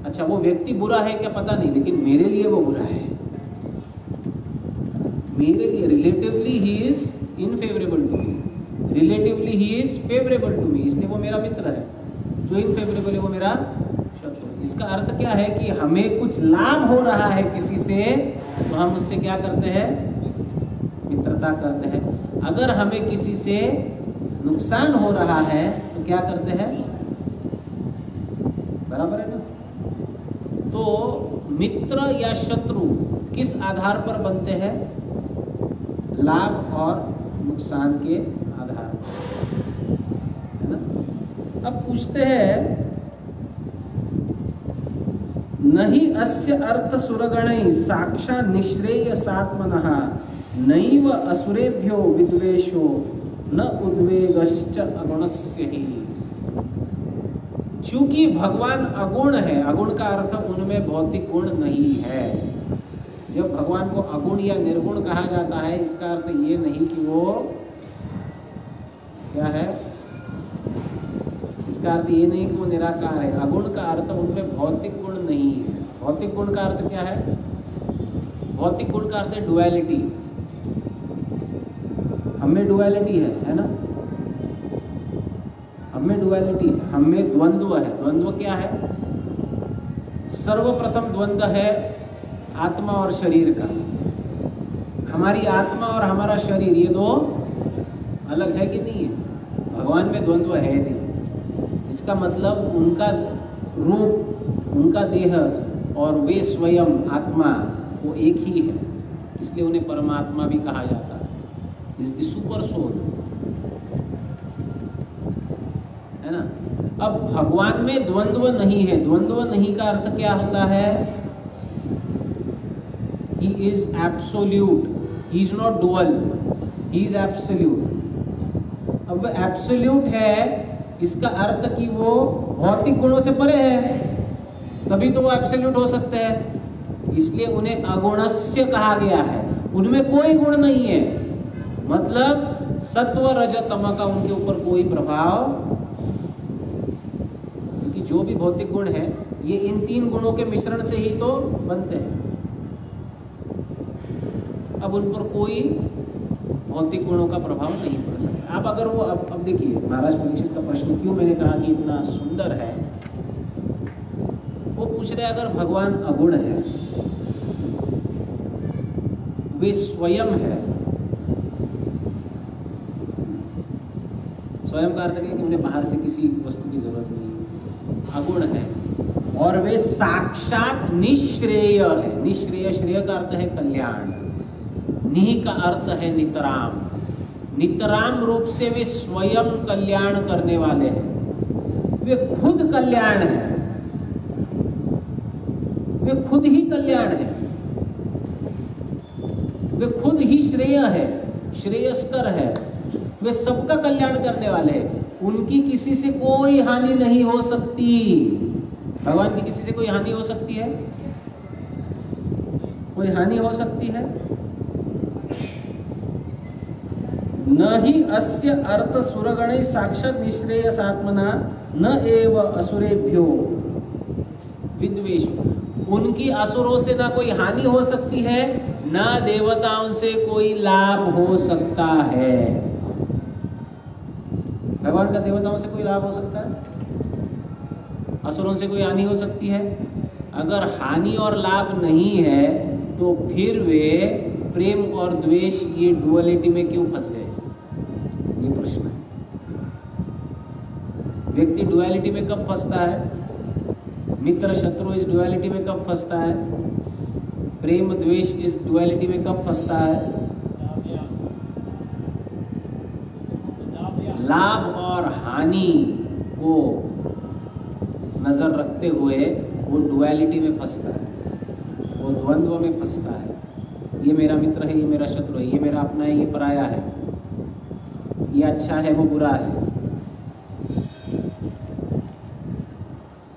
S1: अच्छा, वो व्यक्ति बुरा है क्या पता नहीं, लेकिन मेरे लिए वो बुरा है, मेरे लिए relatively he is unfavourable to me, relatively he is favourable to me, इसलिए वो मेरा मित्र है। जो इनफेवरेबल है वो मेरा शत्रु है। इसका अर्थ क्या है कि हमें कुछ लाभ हो रहा है किसी से, तो हम उससे क्या करते हैं? मित्रता करते हैं। अगर हमें किसी से नुकसान हो रहा है तो क्या करते हैं? बराबर है ना? तो मित्र या शत्रु किस आधार पर बनते हैं? लाभ और नुकसान के आधार पर, है ना? अब पूछते हैं, नहीं अस्य अर्थ सुरगणैः साक्षा निःश्रेयसात्मनः नैव असुरेभ्यो विद्वेषो न उद्वेगश्च अगुणस्य ही। चूंकि भगवान अगुण है, अगुण का अर्थ उनमें भौतिक गुण नहीं है। जब भगवान को अगुण या निर्गुण कहा जाता है, इसका अर्थ ये नहीं कि वो क्या है, इसका अर्थ ये नहीं कि वो निराकार है। अगुण का अर्थ उनमें भौतिक गुण नहीं है। भौतिक गुण का अर्थ क्या है? भौतिक गुण का अर्थ है डुअलिटी। हमें डुअलिटी है ना? हमें डुअलिटी है, हमें द्वंद्व है। द्वंद्व क्या है? सर्वप्रथम द्वंद्व है आत्मा और शरीर का। हमारी आत्मा और हमारा शरीर, ये दो अलग है कि नहीं है? भगवान में द्वंद्व है नहीं। इसका मतलब उनका रूप, उनका देह और वे स्वयं आत्मा वो एक ही है, इसलिए उन्हें परमात्मा भी कहा जाता है। इज द सुपर सोल, है ना? अब भगवान में द्वंद्व नहीं है। द्वंद्व नहीं का अर्थ क्या होता है? He is absolute, he is not dual, he is absolute। अब वो absolute है, इसका अर्थ कि वो भौतिक गुणों से परे है, तभी तो वो absolute हो सकते हैं। इसलिए उन्हें अगुणस्य कहा गया है। उनमें कोई गुण नहीं है, मतलब सत्व रज तम का उनके ऊपर कोई प्रभाव, क्योंकि जो भी भौतिक गुण है ये इन तीन गुणों के मिश्रण से ही तो बनते हैं। अब उन पर कोई भौतिक गुणों का प्रभाव नहीं पड़ सकता। अब अगर वो अब देखिए महाराज परीक्षित का प्रश्न क्यों मैंने कहा कि इतना सुंदर है। वो पूछ रहे अगर भगवान अगुण है, वे स्वयं है, स्वयं का अर्थ है कि उन्हें बाहर से किसी वस्तु की जरूरत नहीं है, अगुण है। और वे साक्षात निश्रेय है। निश्रेय, श्रेय का अर्थ है कल्याण, निह का अर्थ है नितराम। नितराम रूप से वे स्वयं कल्याण करने वाले हैं, वे खुद कल्याण है, वे खुद ही कल्याण है, वे खुद ही श्रेय है, श्रेयस्कर है, वे सबका कल्याण करने वाले हैं। उनकी किसी से कोई हानि नहीं हो सकती। भगवान की किसी से कोई हानि हो सकती है? कोई हानि हो सकती है? न ही अस्य अर्थ सुरगणे साक्षात निश्रेयसात्मना न एव असुरेभ्यो विद्वेषु। उनकी असुरों से ना कोई हानि हो सकती है, ना देवताओं से कोई लाभ हो सकता है। भगवान का देवताओं से कोई लाभ हो सकता है? असुरों से कोई हानि हो सकती है? अगर हानि और लाभ नहीं है तो फिर वे प्रेम और द्वेष ये डुअलिटी में क्यों फंस गए? ये प्रश्न है। व्यक्ति डुअलिटी में कब फंसता है? मित्र शत्रु इस डुअलिटी में कब फंसता है? प्रेम द्वेष इस डुअलिटी में कब फंसता है? लाभ और हानि को नजर रखते हुए वो डुअलिटी में फंसता है, वो द्वंद्व में फंसता है। ये मेरा मित्र है, ये मेरा शत्रु है, ये मेरा अपना है, ये पराया है, ये अच्छा है, वो बुरा है।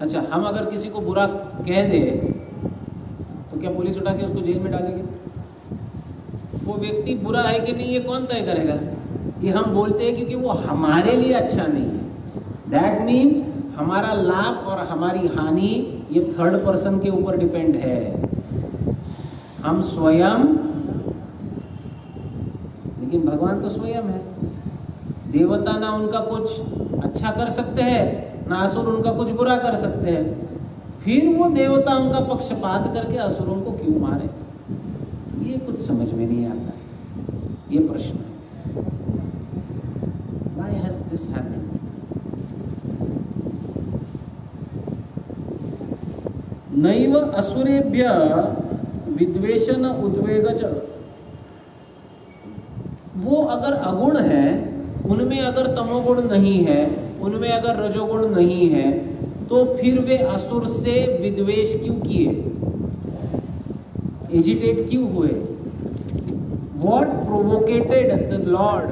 S1: अच्छा, हम अगर किसी को बुरा कह दे तो क्या पुलिस उठा के उसको जेल में डालेगी? वो व्यक्ति बुरा है कि नहीं ये कौन तय करेगा? ये हम बोलते हैं क्योंकि वो हमारे लिए अच्छा नहीं है। दैट मीन्स हमारा लाभ और हमारी हानि ये थर्ड पर्सन के ऊपर डिपेंड है। हम स्वयं, लेकिन भगवान तो स्वयं है। देवता ना उनका कुछ अच्छा कर सकते हैं, ना असुर उनका कुछ बुरा कर सकते हैं। फिर वो देवता उनका पक्षपात करके असुरों को क्यों मारे? ये कुछ समझ में नहीं आता है। ये प्रश्न है, Why has this happened? नैव असुरेभ्य विद्वेषन उद्वेगच। वो अगर अगुण है, उनमें अगर तमोगुण नहीं है, उनमें अगर रजोगुण नहीं है, तो फिर वे असुर से विद्वेष क्यों किए? एजिटेट क्यों हुए? What provocated the Lord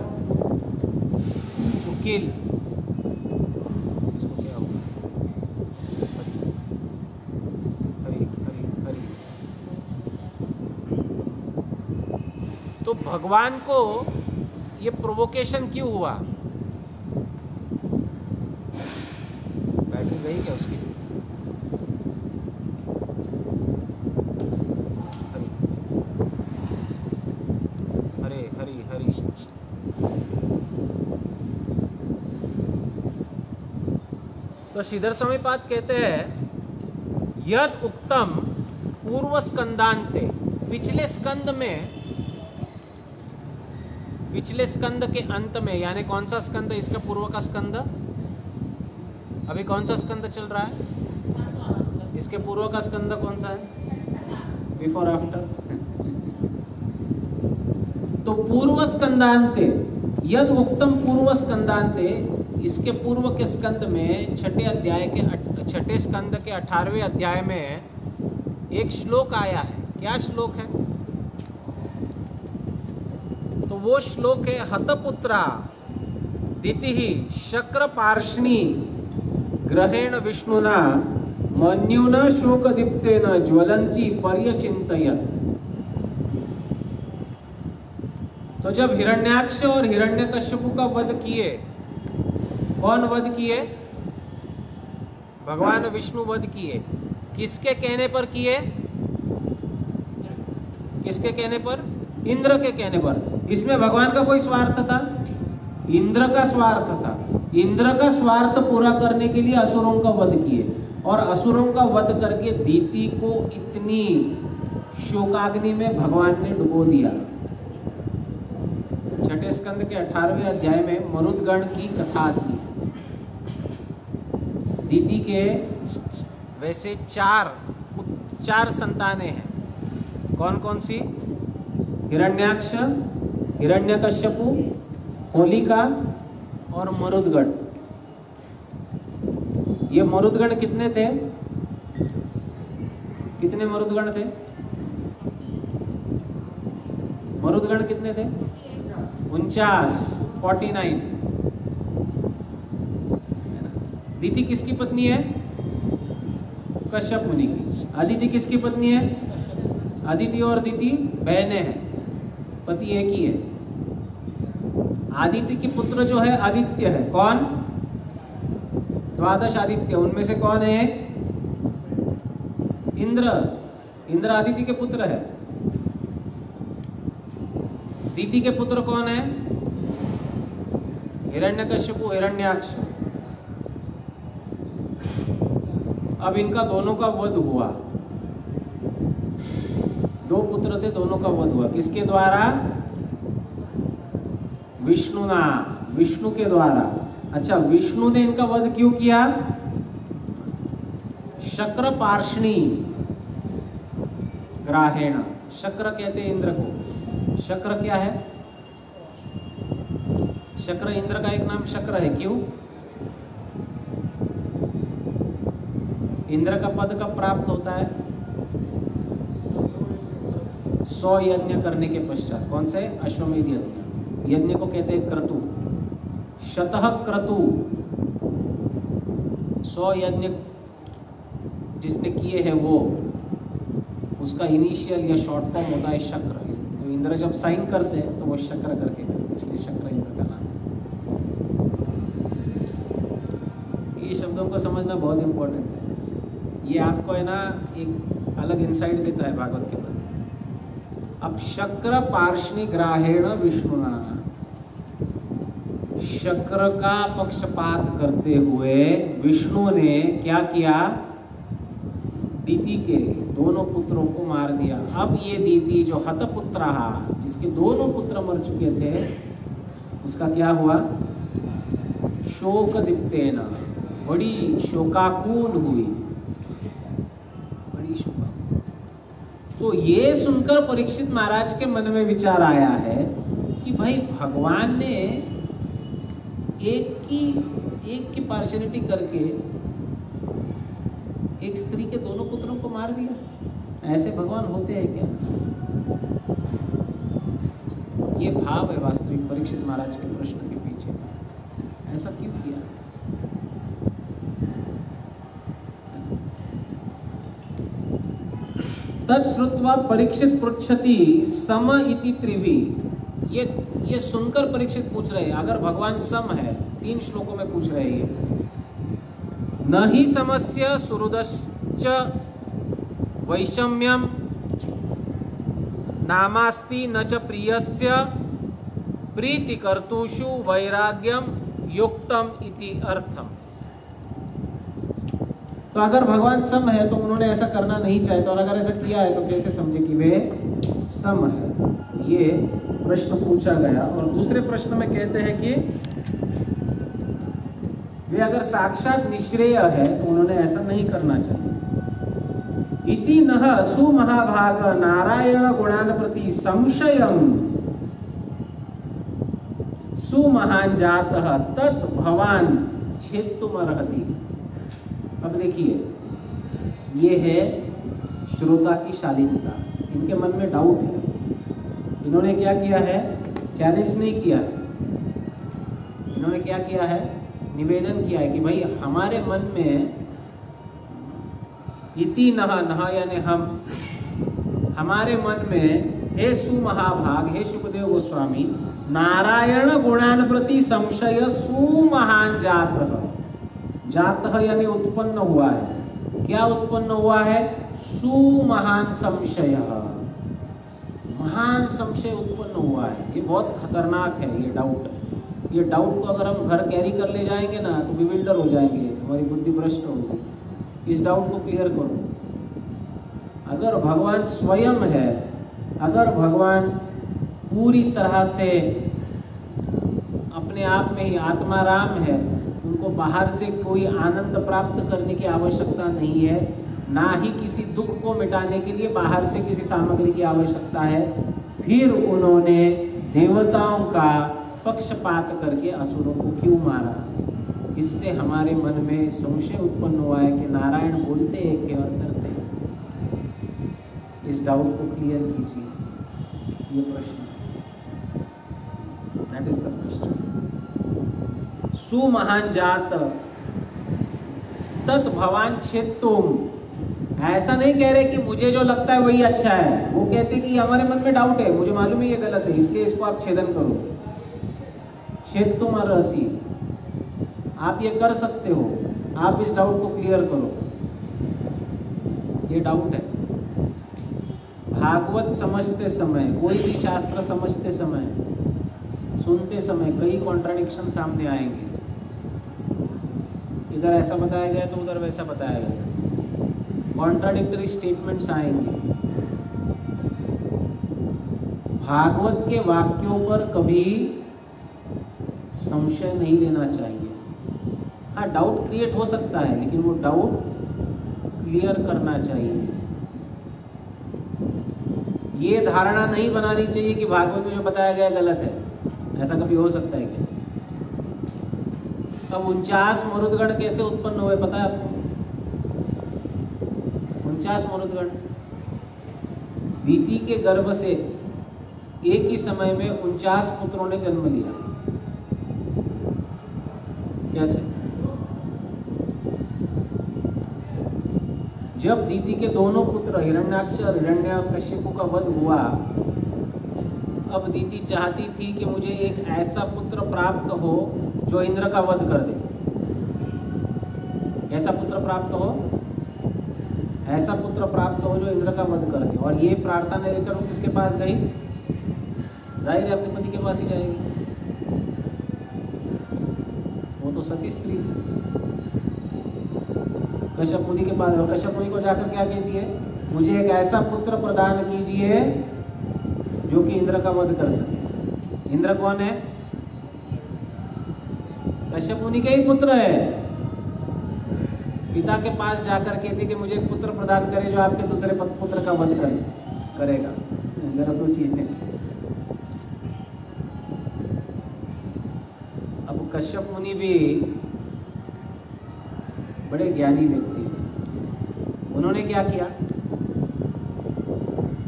S1: to kill? इसको क्या होगा? हरि हरि हरि। तो भगवान को ये प्रोवोकेशन क्यों हुआ? बैटरी गई क्या उसकी? हरे हरि हरि। तो श्रीधर स्वामी पाद कहते हैं, यद उक्तम पूर्व स्कंदांते, पिछले स्कंद में, पिछले स्कंद के अंत में, यानी कौन सा स्कंद? इसका पूर्व का स्कंद। अभी कौन सा स्कंद चल रहा है? इसके पूर्व का स्कंद कौन सा है? Before after. तो पूर्व स्कंदांते, यद उक्तम पूर्व स्कंदांते, इसके पूर्व के स्कंद में छठे स्कंद के 18वें अध्याय में एक श्लोक आया है। क्या श्लोक है? तो वो श्लोक है, हतपुत्रा दितिः शक्र पार्ष्णी ग्रहेण विष्णुना मन्युना शोकदीप्तेन ज्वलंती पर्यचिन्तयत्। तो जब हिरण्याक्ष और हिरण्यकश्यपु का वध किए, कौन वध किए? भगवान विष्णु वध किए। किसके कहने पर किए? किसके कहने पर? इंद्र के कहने पर। इसमें भगवान का कोई स्वार्थ था? इंद्र का स्वार्थ था। इंद्र का स्वार्थ पूरा करने के लिए असुरों का वध किए, और असुरों का वध करके दीति को इतनी शोकाग्नि में भगवान ने डुबो दिया। छठे स्कंद के 18वें अध्याय में मरुदगण की कथा आती है। दीति के वैसे चार संतानें हैं। कौन कौन सी? हिरण्याक्ष, हिरण्यकश्यपु, होलिका और मरुदगण। ये मरुदगण कितने थे? कितने मरुदगण थे? मरुदगण कितने थे? 49। दीति किसकी पत्नी है? कश्यप मुनि की। अदिति किसकी पत्नी है? अदिति और दीति बहनें हैं, पति एक ही है। आदित्य की पुत्र जो है आदित्य है। कौन? 12 आदित्य। उनमें से कौन है? इंद्र। इंद्र आदित्य के पुत्र है। दीति के पुत्र कौन है? हिरण्यकश्यपु, हिरण्याक्ष। अब इनका दोनों का वध हुआ। 2 पुत्र थे, दोनों का वध हुआ। किसके द्वारा? विष्णु के द्वारा। अच्छा, विष्णु ने इनका वध क्यों किया? शक्र पार्ष्णी ग्राहेण। शक्र कहते हैं इंद्र को। शक्र क्या है? शक्र इंद्र का एक नाम शक्र है। क्यों? इंद्र का पद कब प्राप्त होता है? 100 यज्ञ करने के पश्चात। कौन से? अश्वमेध यज्ञ। यज्ञ को कहते हैं क्रतु। शतः क्रतु। 100 यज्ञ जिसने किए हैं वो, उसका इनिशियल या शॉर्ट फॉर्म होता है शक्र। तो इंद्र जब साइन करते हैं तो वो शक्र करके करते, इसलिए शक्र इंद्र का नाम। ये शब्दों को समझना बहुत इंपॉर्टेंट है। ये आपको है ना एक अलग इंसाइट देता है भागवत के प्रति। अब शक्र पार्ष्णी ग्राहेण विष्णुना, शक्र का पक्षपात करते हुए विष्णु ने क्या किया? दीति के दोनों पुत्रों को मार दिया। अब ये दीति जो हतपुत्रा, जिसके दोनों पुत्र मर चुके थे, उसका क्या हुआ? शोक दीप्तेन, बड़ी शोकाकुल हुई, बड़ी शोकाकुल। तो ये सुनकर परीक्षित महाराज के मन में विचार आया है कि भाई भगवान ने एक की पार्शियलिटी करके एक स्त्री के दोनों पुत्रों को मार दिया। ऐसे भगवान होते हैं क्या? ये भाव है वास्तविक परीक्षित महाराज के प्रश्न के पीछे। ऐसा क्यों किया? तत्श्रुत्वा परीक्षित पृच्छति सम इति त्रिवी। ये सुनकर परीक्षित पूछ रहे हैं, अगर भगवान सम है, 3 श्लोकों में पूछ रहे हैं, न ही समस्य सुहृदश्च वैषम्यम नामास्ति न च प्रियस्य प्रीतिकर्तुषु वैराग्यम युक्तम इति अर्थम। तो अगर भगवान सम है तो उन्होंने ऐसा करना नहीं चाहे, तो और अगर ऐसा किया है तो कैसे समझे कि वे सम है? ये प्रश्न पूछा गया। और दूसरे प्रश्न में कहते हैं कि वे अगर साक्षात निश्रेय है तो उन्होंने ऐसा नहीं करना चाहिए। इति नः सुमहाभाग नारायण गुणान प्रति संशयम सुमहान जातः तत् भवान छेत्तुमर्हति। अब देखिए, ये है श्रोता की शालीनता। इनके मन में डाउट है। इन्होंने क्या किया है? चैलेंज नहीं किया है। इन्होंने क्या किया है? निवेदन किया है कि भाई हमारे मन में इति नहा यानी हम, हमारे मन में हे सुमहाभाग, हे सुखदेव गोस्वामी, नारायण गुणान प्रति संशय सुमहान जातः यानी उत्पन्न हुआ है। क्या उत्पन्न हुआ है? सुमहान संशय, महान संशय उत्पन्न हुआ है। ये बहुत खतरनाक है ये डाउट। ये डाउट तो अगर हम घर कैरी कर ले जाएंगे ना तो विविल्डर हो जाएंगे, हमारी बुद्धि भ्रष्ट होगी। इस डाउट को क्लियर करो। अगर भगवान स्वयं है, अगर भगवान पूरी तरह से अपने आप में ही आत्माराम है, उनको बाहर से कोई आनंद प्राप्त करने की आवश्यकता नहीं है, ना ही किसी दुख को मिटाने के लिए बाहर से किसी सामग्री की आवश्यकता है, फिर उन्होंने देवताओं का पक्षपात करके असुरों को क्यों मारा? इससे हमारे मन में संशय उत्पन्न हुआ है कि नारायण बोलते एक है और करते हैं। इस डाउट को क्लियर कीजिए, ये प्रश्न, दैट इज द क्वेश्चन। सुमहान जात तत् भवान छेत्तुम, ऐसा नहीं कह रहे कि मुझे जो लगता है वही अच्छा है, वो कहते कि हमारे मन में डाउट है, मुझे मालूम है ये गलत है, इसलिए इसको आप छेदन करो। छेत्तुम अर्हसि, आप ये कर सकते हो, आप इस डाउट को क्लियर करो। ये डाउट है। भागवत समझते समय, कोई भी शास्त्र समझते समय, सुनते समय कई कॉन्ट्राडिक्शन सामने आएंगे। इधर ऐसा बताया गया तो उधर वैसा बताया गया, कॉन्ट्राडिक्टरी स्टेटमेंट्स आएंगे। भागवत के वाक्यों पर कभी संशय नहीं लेना चाहिए। हाँ, डाउट क्रिएट हो सकता है, लेकिन वो डाउट क्लियर करना चाहिए। ये धारणा नहीं बनानी चाहिए कि भागवत में जो बताया गया गलत है। ऐसा कभी हो सकता है क्या? अब 49 मरुदगण कैसे उत्पन्न हुए पता है आपको? 49 मरुदगण दीति के गर्भ से एक ही समय में 49 पुत्रों ने जन्म लिया। कैसे? जब दीति के दोनों पुत्र हिरण्याक्ष और हिरण्यकश्यप का वध हुआ, अब दीति चाहती थी कि मुझे एक ऐसा पुत्र प्राप्त हो जो इंद्र का वध कर दे। ऐसा पुत्र प्राप्त हो, ऐसा पुत्र प्राप्त हो जो इंद्र का वध कर दे। और ये प्रार्थना लेकर वो किसके पास गई? जाहिर है अपने पति के पास ही जाएगी, वो तो सती स्त्री थी। कश्यप मुनि के पास, और कश्यप मुनि को जाकर क्या कहती है? मुझे एक ऐसा पुत्र प्रदान कीजिए जो कि इंद्र का वध कर सके। इंद्र कौन है? कश्यप मुनि के ही पुत्र है। पिता के पास जाकर कहती कि मुझे एक पुत्र प्रदान करे जो आपके दूसरे पुत्र का वध करेगा। जरा सोचिए। अब कश्यप मुनि भी बड़े ज्ञानी व्यक्ति हैं। उन्होंने क्या किया?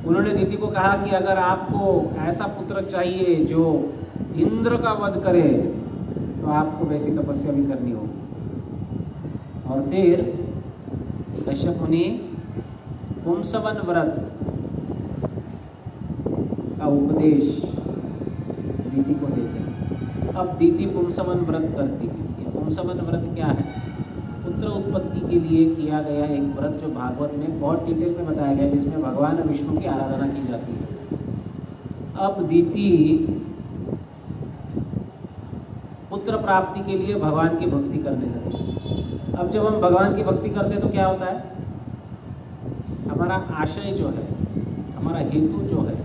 S1: उन्होंने दीति को कहा कि अगर आपको ऐसा पुत्र चाहिए जो इंद्र का वध करे तो आपको वैसी तपस्या भी करनी होगी। और फिर कश्यप मुनि पुंसवन व्रत का उपदेश दीति को देते हैं। अब दीति पुंसवन व्रत करती है। ये पुंसवन व्रत क्या है? पुत्र उत्पत्ति के लिए किया गया एक व्रत जो भागवत में बहुत डिटेल में बताया गया है, जिसमें भगवान विष्णु की आराधना की जाती है। अब दीति पुत्र प्राप्ति के लिए भगवान की भक्ति करने लगे। अब जब हम भगवान की भक्ति करते हैं तो क्या होता है? हमारा आशय जो है, हमारा हेतु जो है,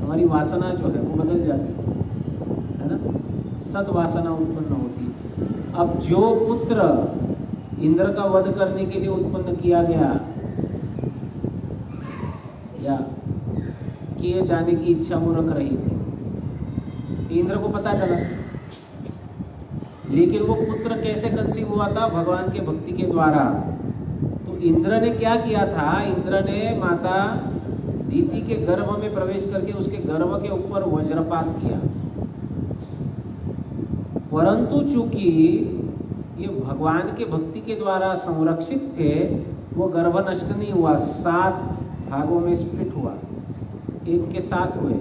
S1: हमारी वासना जो है वो बदल जाती है ना? सद्वासना उत्पन्न होती है। अब जो पुत्र इंद्र का वध करने के लिए उत्पन्न किया गया या किए जाने की इच्छा वो रख रही थी, इंद्र को पता चला, लेकिन वो पुत्र कैसे कंसीव हुआ था? भगवान के भक्ति के द्वारा। तो इंद्र ने क्या किया था? इंद्र ने माता दीति के गर्भ में प्रवेश करके उसके गर्भ के ऊपर वज्रपात किया। परंतु चूंकि ये भगवान के भक्ति के द्वारा संरक्षित थे, वो गर्भ नष्ट नहीं हुआ, 7 भागों में स्प्लिट हुआ, 1 के 7 हुए।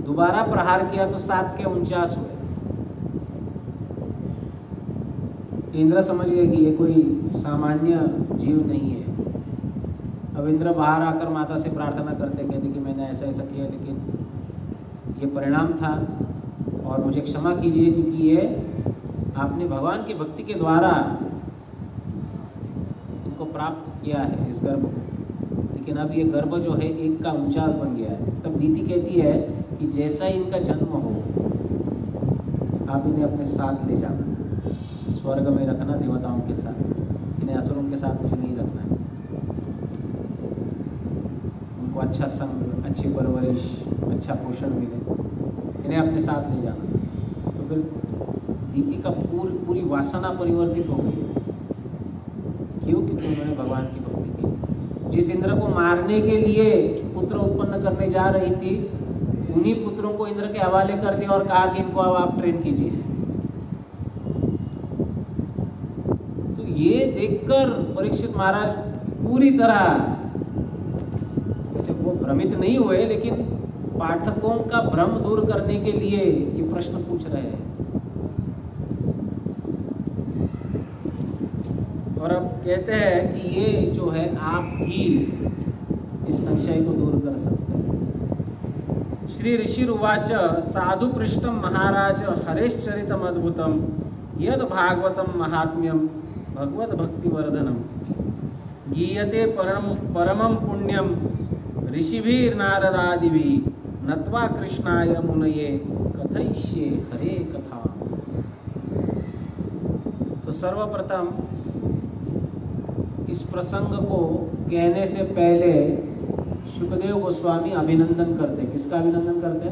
S1: दोबारा प्रहार किया तो 7 के 49 हुए। इंद्र समझ गए कि ये कोई सामान्य जीव नहीं है। अब इंद्र बाहर आकर माता से प्रार्थना करते, कहते कि मैंने ऐसा ऐसा किया, लेकिन ये परिणाम था और मुझे क्षमा कीजिए, क्योंकि ये आपने भगवान की भक्ति के द्वारा इनको प्राप्त किया है, इस गर्भ को। लेकिन अब ये गर्भ जो है 1 का 49 बन गया है। तब दीति कहती है कि जैसा इनका जन्म हो आप इन्हें अपने साथ ले जाना, स्वर्ग में रखना देवताओं के साथ, इन्हें असुरों के साथ मुझे नहीं रखना है। उनको अच्छा संग, अच्छी परवरिश, अच्छा पोषण मिले, इन्हें अपने साथ ले जाना। तो फिर दीति का पूरी वासना परिवर्तित हो गई। क्यों? क्योंकि उन्होंने भगवान की भक्ति की। जिस इंद्र को मारने के लिए पुत्र उत्पन्न करने जा रही थी, उन्हीं पुत्रों को इंद्र के हवाले कर दिया और कहा कि इनको अब आप ट्रेन कीजिए। तो ये देखकर परीक्षित महाराज पूरी तरह, जैसे वो भ्रमित नहीं हुए, लेकिन पाठकों का भ्रम दूर करने के लिए ये प्रश्न पूछ रहे हैं। और अब कहते हैं कि ये जो है आप ही इस संशय को दूर कर सकते हैं। श्री ऋषिरुवाच साधु पृष्ठम महाराज हरेश्चरितम अद्भुतम यद भागवतम महात्म्यम भगवत भक्ति वर्धनम गीयते परमं पुण्यम ऋषिभिर नारदादिभिः नत्वा कृष्णाय मुनये कथयिष्ये हरे कथा। तो सर्वप्रथम इस प्रसंग को कहने से पहले शुकदेव गोस्वामी अभिनंदन करते। किसका अभिनंदन करते?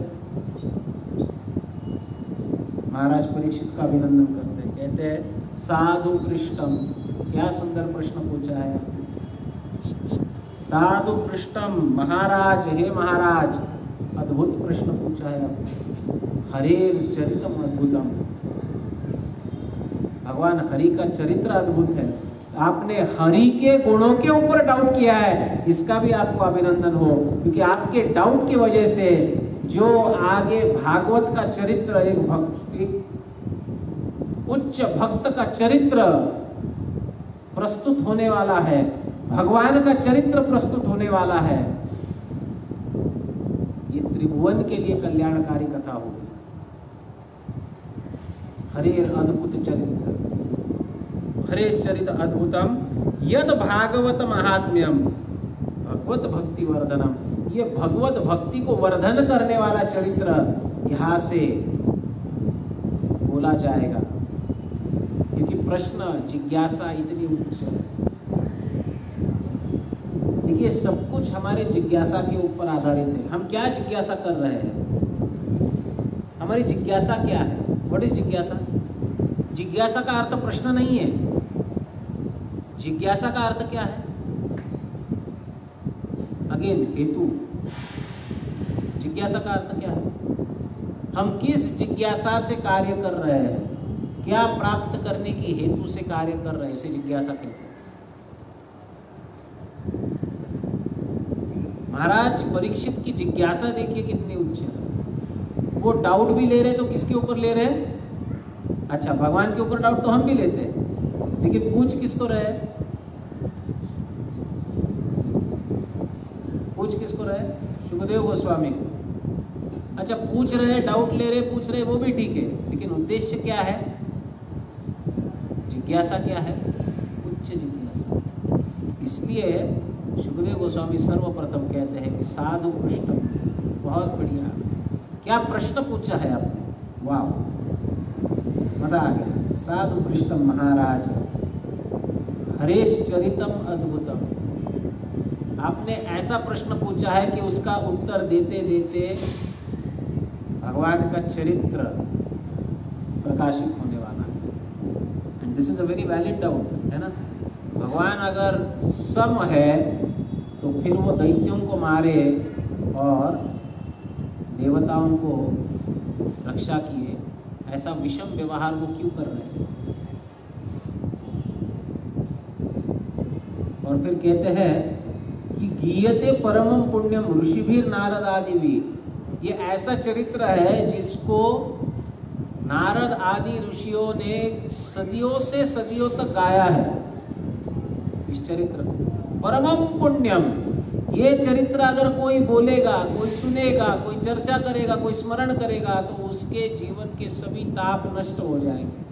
S1: महाराज परीक्षित का अभिनंदन करते। कहते हैं साधु पृष्ठम, क्या सुंदर प्रश्न पूछा है। साधु पृष्ठम, महाराज, हे महाराज, अद्भुत प्रश्न पूछा है आपने। हरेर चरितम अद्भुतम, भगवान हरि का चरित्र अद्भुत है। आपने हरि के गुणों के ऊपर डाउट किया है, इसका भी आपको अभिनंदन हो, क्योंकि आपके डाउट की वजह से जो आगे भागवत का चरित्र, एक उच्च भक्त का चरित्र प्रस्तुत होने वाला है, भगवान का चरित्र प्रस्तुत होने वाला है, ये त्रिभुवन के लिए कल्याणकारी कथा होगी। हरेर अद्भुत चरित्र, हरेश चरित अद्भुतम यद भागवत महात्म्यम भगवत भक्ति वर्धनम, ये भगवत भक्ति को वर्धन करने वाला चरित्र यहाँ से बोला जाएगा, क्योंकि प्रश्न जिज्ञासा इतनी उच्च है। देखिए सब कुछ हमारे जिज्ञासा के ऊपर आधारित है। हम क्या जिज्ञासा कर रहे हैं, हमारी जिज्ञासा क्या है? व्हाट इज जिज्ञासा? जिज्ञासा का अर्थ प्रश्न नहीं है। जिज्ञासा का अर्थ क्या है? अगेन हेतु। जिज्ञासा का अर्थ क्या है? हम किस जिज्ञासा से कार्य कर रहे हैं, क्या प्राप्त करने की हेतु से कार्य कर रहे हैं, इसे जिज्ञासा कहते हैं। महाराज परीक्षित की जिज्ञासा देखिए कितनी उच्च है। वो डाउट भी ले रहे, तो किसके ऊपर ले रहे हैं? अच्छा, भगवान के ऊपर डाउट तो हम भी लेते हैं, लेकिन पूछ किसको रहे? पूछ किसको रहे? सुखदेव गोस्वामी को। अच्छा, पूछ रहे, डाउट ले रहे, पूछ रहे, वो भी ठीक है, लेकिन उद्देश्य क्या है? जिज्ञासा क्या है? उच्च जिज्ञासा। इसलिए सुखदेव गोस्वामी सर्वप्रथम कहते हैं कि साधु पृष्ठम, बहुत बढ़िया, क्या प्रश्न पूछा है आपने, वाह, मजा आ गया। साधु पृष्ठम महाराज हरेश चरितम अद्भुतम, आपने ऐसा प्रश्न पूछा है कि उसका उत्तर देते देते भगवान का चरित्र प्रकाशित होने वाला है। And this is a very valid doubt, है ना। भगवान अगर सम है तो फिर वो दैत्यों को मारे और देवताओं को रक्षा किए, ऐसा विषम व्यवहार वो क्यों कर रहे हैं? और फिर कहते हैं कि गीयते परमं पुण्यम ऋषिभिर नारद आदि भी, ये ऐसा चरित्र है जिसको नारद आदि ऋषियों ने सदियों से सदियों तक गाया है। इस चरित्र परमं पुण्यम, ये चरित्र अगर कोई बोलेगा, कोई सुनेगा, कोई चर्चा करेगा, कोई स्मरण करेगा, तो उसके जीवन के सभी ताप नष्ट हो जाएंगे।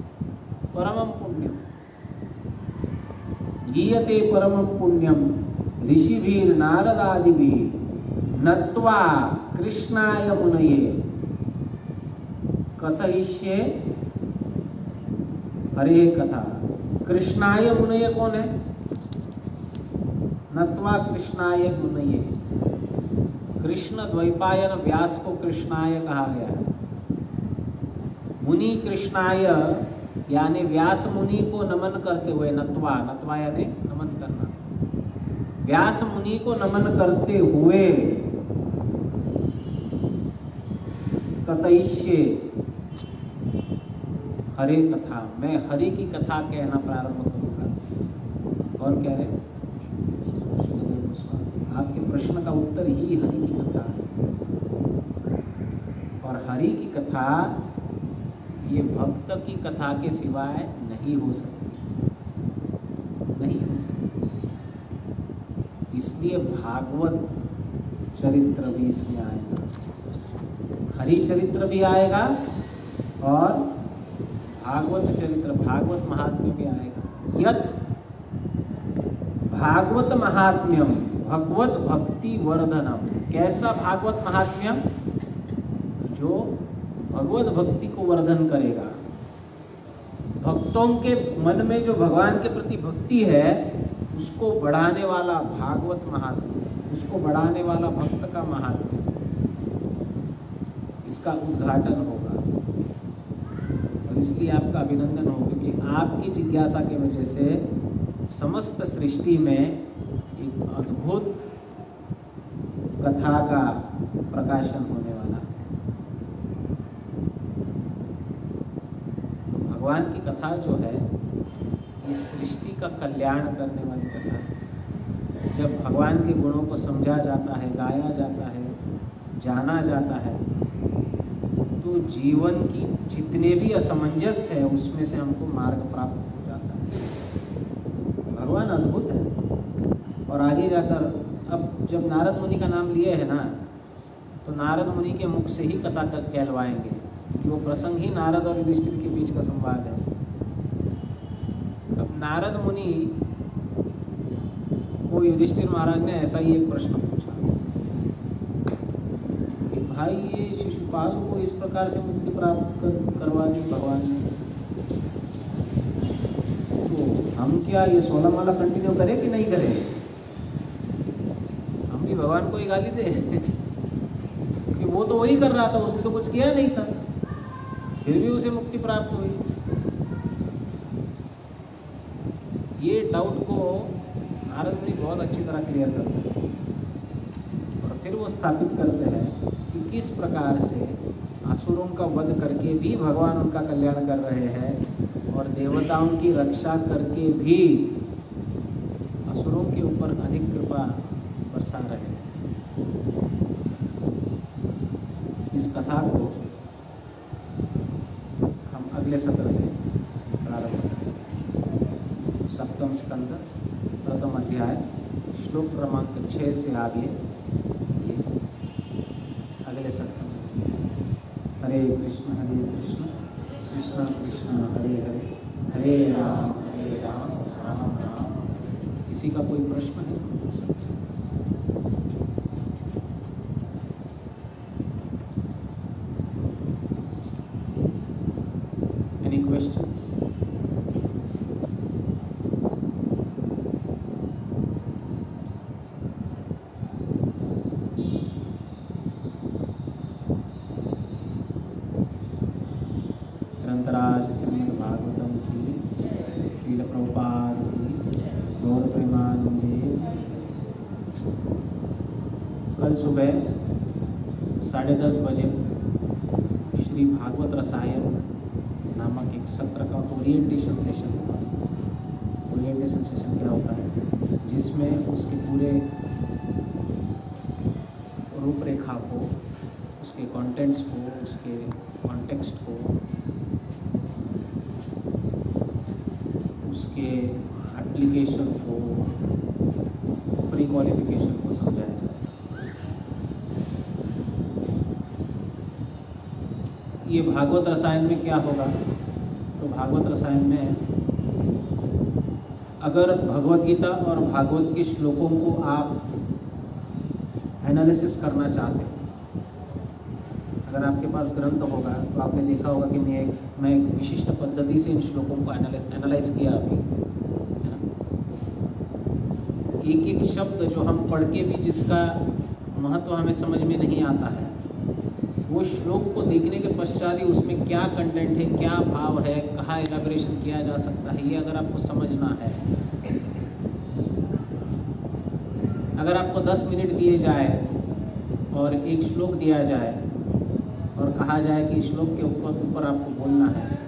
S1: परमं पुण्यम गीयते परमं पुण्यम ऋषिभिर नारद आदिभिः नत्वा कृष्णाय मुनये कथयिष्ये हरे कथा। कृष्णाय मुनये कौन है? नत्वा कृष्णाय मुनये। कृष्ण द्वैपायन व्यास को कृष्णाय कहा गया है। मुनि कृष्णाय यानी व्यास मुनि को नमन करते हुए, नत्वा, नत्वा यानी नमन करना, व्यास मुनि को नमन करते हुए कतयिष्ये हरे कथा, मैं हरि की कथा कहना प्रारंभ करूंगा। कौन कह रहे? आपके प्रश्न का उत्तर ही हरि की कथा है। और हरि की कथा ये भक्त की कथा के सिवाय नहीं हो सकती, नहीं हो सकती। इसलिए भागवत चरित्र भी इसमें आएगा, हरि चरित्र भी आएगा और भागवत चरित्र, भागवत महात्म्य भी आएगा। यत् भागवत महात्म्यम भगवत भक्ति वर्धनम। कैसा भागवत महात्म्यम? जो भगवत भक्ति को वर्धन करेगा। भक्तों के मन में जो भगवान के प्रति भक्ति है उसको बढ़ाने वाला भागवत महात्म्य, उसको बढ़ाने वाला भक्त का महात्म्य, इसका उद्घाटन होगा। और इसलिए आपका अभिनंदन हो, क्योंकि आपकी जिज्ञासा की वजह से समस्त सृष्टि में एक अद्भुत कथा का प्रकाशन होने वाला है। तो भगवान की कथा जो है ये सृष्टि का कल्याण करने वाली कथा है। जब भगवान के गुणों को समझा जाता है, गाया जाता है, जाना जाता है, तो जीवन की जितने भी असमंजस है उसमें से हमको मार्ग प्राप्त हो जाता है। भगवान अद्भुत है। और आगे जाकर अब जब नारद मुनि का नाम लिए है ना, तो नारद मुनि के मुख से ही कथा कहलवाएंगे कि वो प्रसंग ही नारद और युधिष्ठिर के बीच का संवाद है। अब नारद मुनि को युधिष्ठिर महाराज ने ऐसा ही एक प्रश्न पूछा कि भाई ये शिशुपाल को इस प्रकार से मुक्ति प्राप्त करवा दी भगवान ने, तो हम क्या ये 16 माला कंटिन्यू करें कि नहीं करें? हम भी भगवान को ही गाली दे कि वो तो वही कर रहा था, उसने तो कुछ किया नहीं था, फिर भी उसे मुक्ति प्राप्त हुई। ये डाउट को नारद मुनि बहुत अच्छी तरह क्लियर करते हैं और फिर वो स्थापित करते हैं कि किस प्रकार से असुरों का वध करके भी भगवान उनका कल्याण कर रहे हैं और देवताओं की रक्षा करके भी असुरों के ऊपर अधिक कृपा बरसा रहे हैं। इस कथा को हम अगले सत्र से प्रारंभ करेंगे। सप्तम स्कंद प्रथम अध्याय श्लोक क्रमांक 6 से आगे ये अगले सत्र में। हरे कृष्ण कृष्ण कृष्ण हरे हरे, हरे राम राम राम। किसी का कोई प्रश्न है तो पूछ सकते हैं। Any questions? ग्रंथराज श्रीमद् भागवतम की, श्रील प्रभुपाद की गौर प्रेमानंदे। कल सुबह 10:30 बजे श्री भागवत रसायन नामक एक सत्र का ओरिएंटेशन सेशन होगा। ओरिएंटेशन सेशन क्या होता है? जिसमें उसके पूरे रूपरेखा को, उसके कंटेंट्स को, उसके कॉन्टेक्स्ट को, उसके एप्लीकेशन को, प्री क्वालिफिकेशन को समझाया जाए। ये भागवत रसायन में क्या होगा? तो भागवत रसायन में अगर भगवत गीता और भागवत के श्लोकों को आप एनालिसिस करना चाहते हो, अगर आपके पास ग्रंथ होगा तो आपने देखा होगा कि मैं एक विशिष्ट पद्धति से इन श्लोकों को एनालाइज किया अभी, है ना। एक एक शब्द जो हम पढ़ के भी जिसका महत्व हमें समझ में नहीं आता है, वो श्लोक को देखने के पश्चात ही उसमें क्या कंटेंट है, क्या भाव है, कहाँ एलाबोरेशन किया जा सकता है, ये अगर आपको समझना है। अगर आपको 10 मिनट दिए जाए और एक श्लोक दिया जाए और कहा जाए कि श्लोक के ऊपर आपको बोलना है,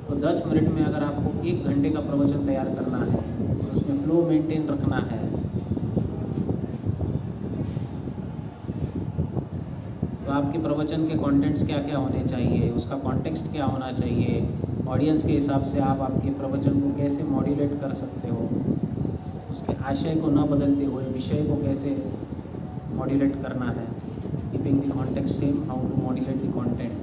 S1: तो 10 मिनट में अगर आपको 1 घंटे का प्रवचन तैयार करना है तो उसमें फ्लो मेंटेन रखना है, तो आपके प्रवचन के कंटेंट्स क्या क्या होने चाहिए, उसका कॉन्टेक्स्ट क्या होना चाहिए, ऑडियंस के हिसाब से आप आपके प्रवचन को कैसे मॉड्यूलेट कर सकते हो, उसके आशय को न बदलते हुए विषय को कैसे मॉड्यूलेट करना है, keeping the context same, how to modulate the content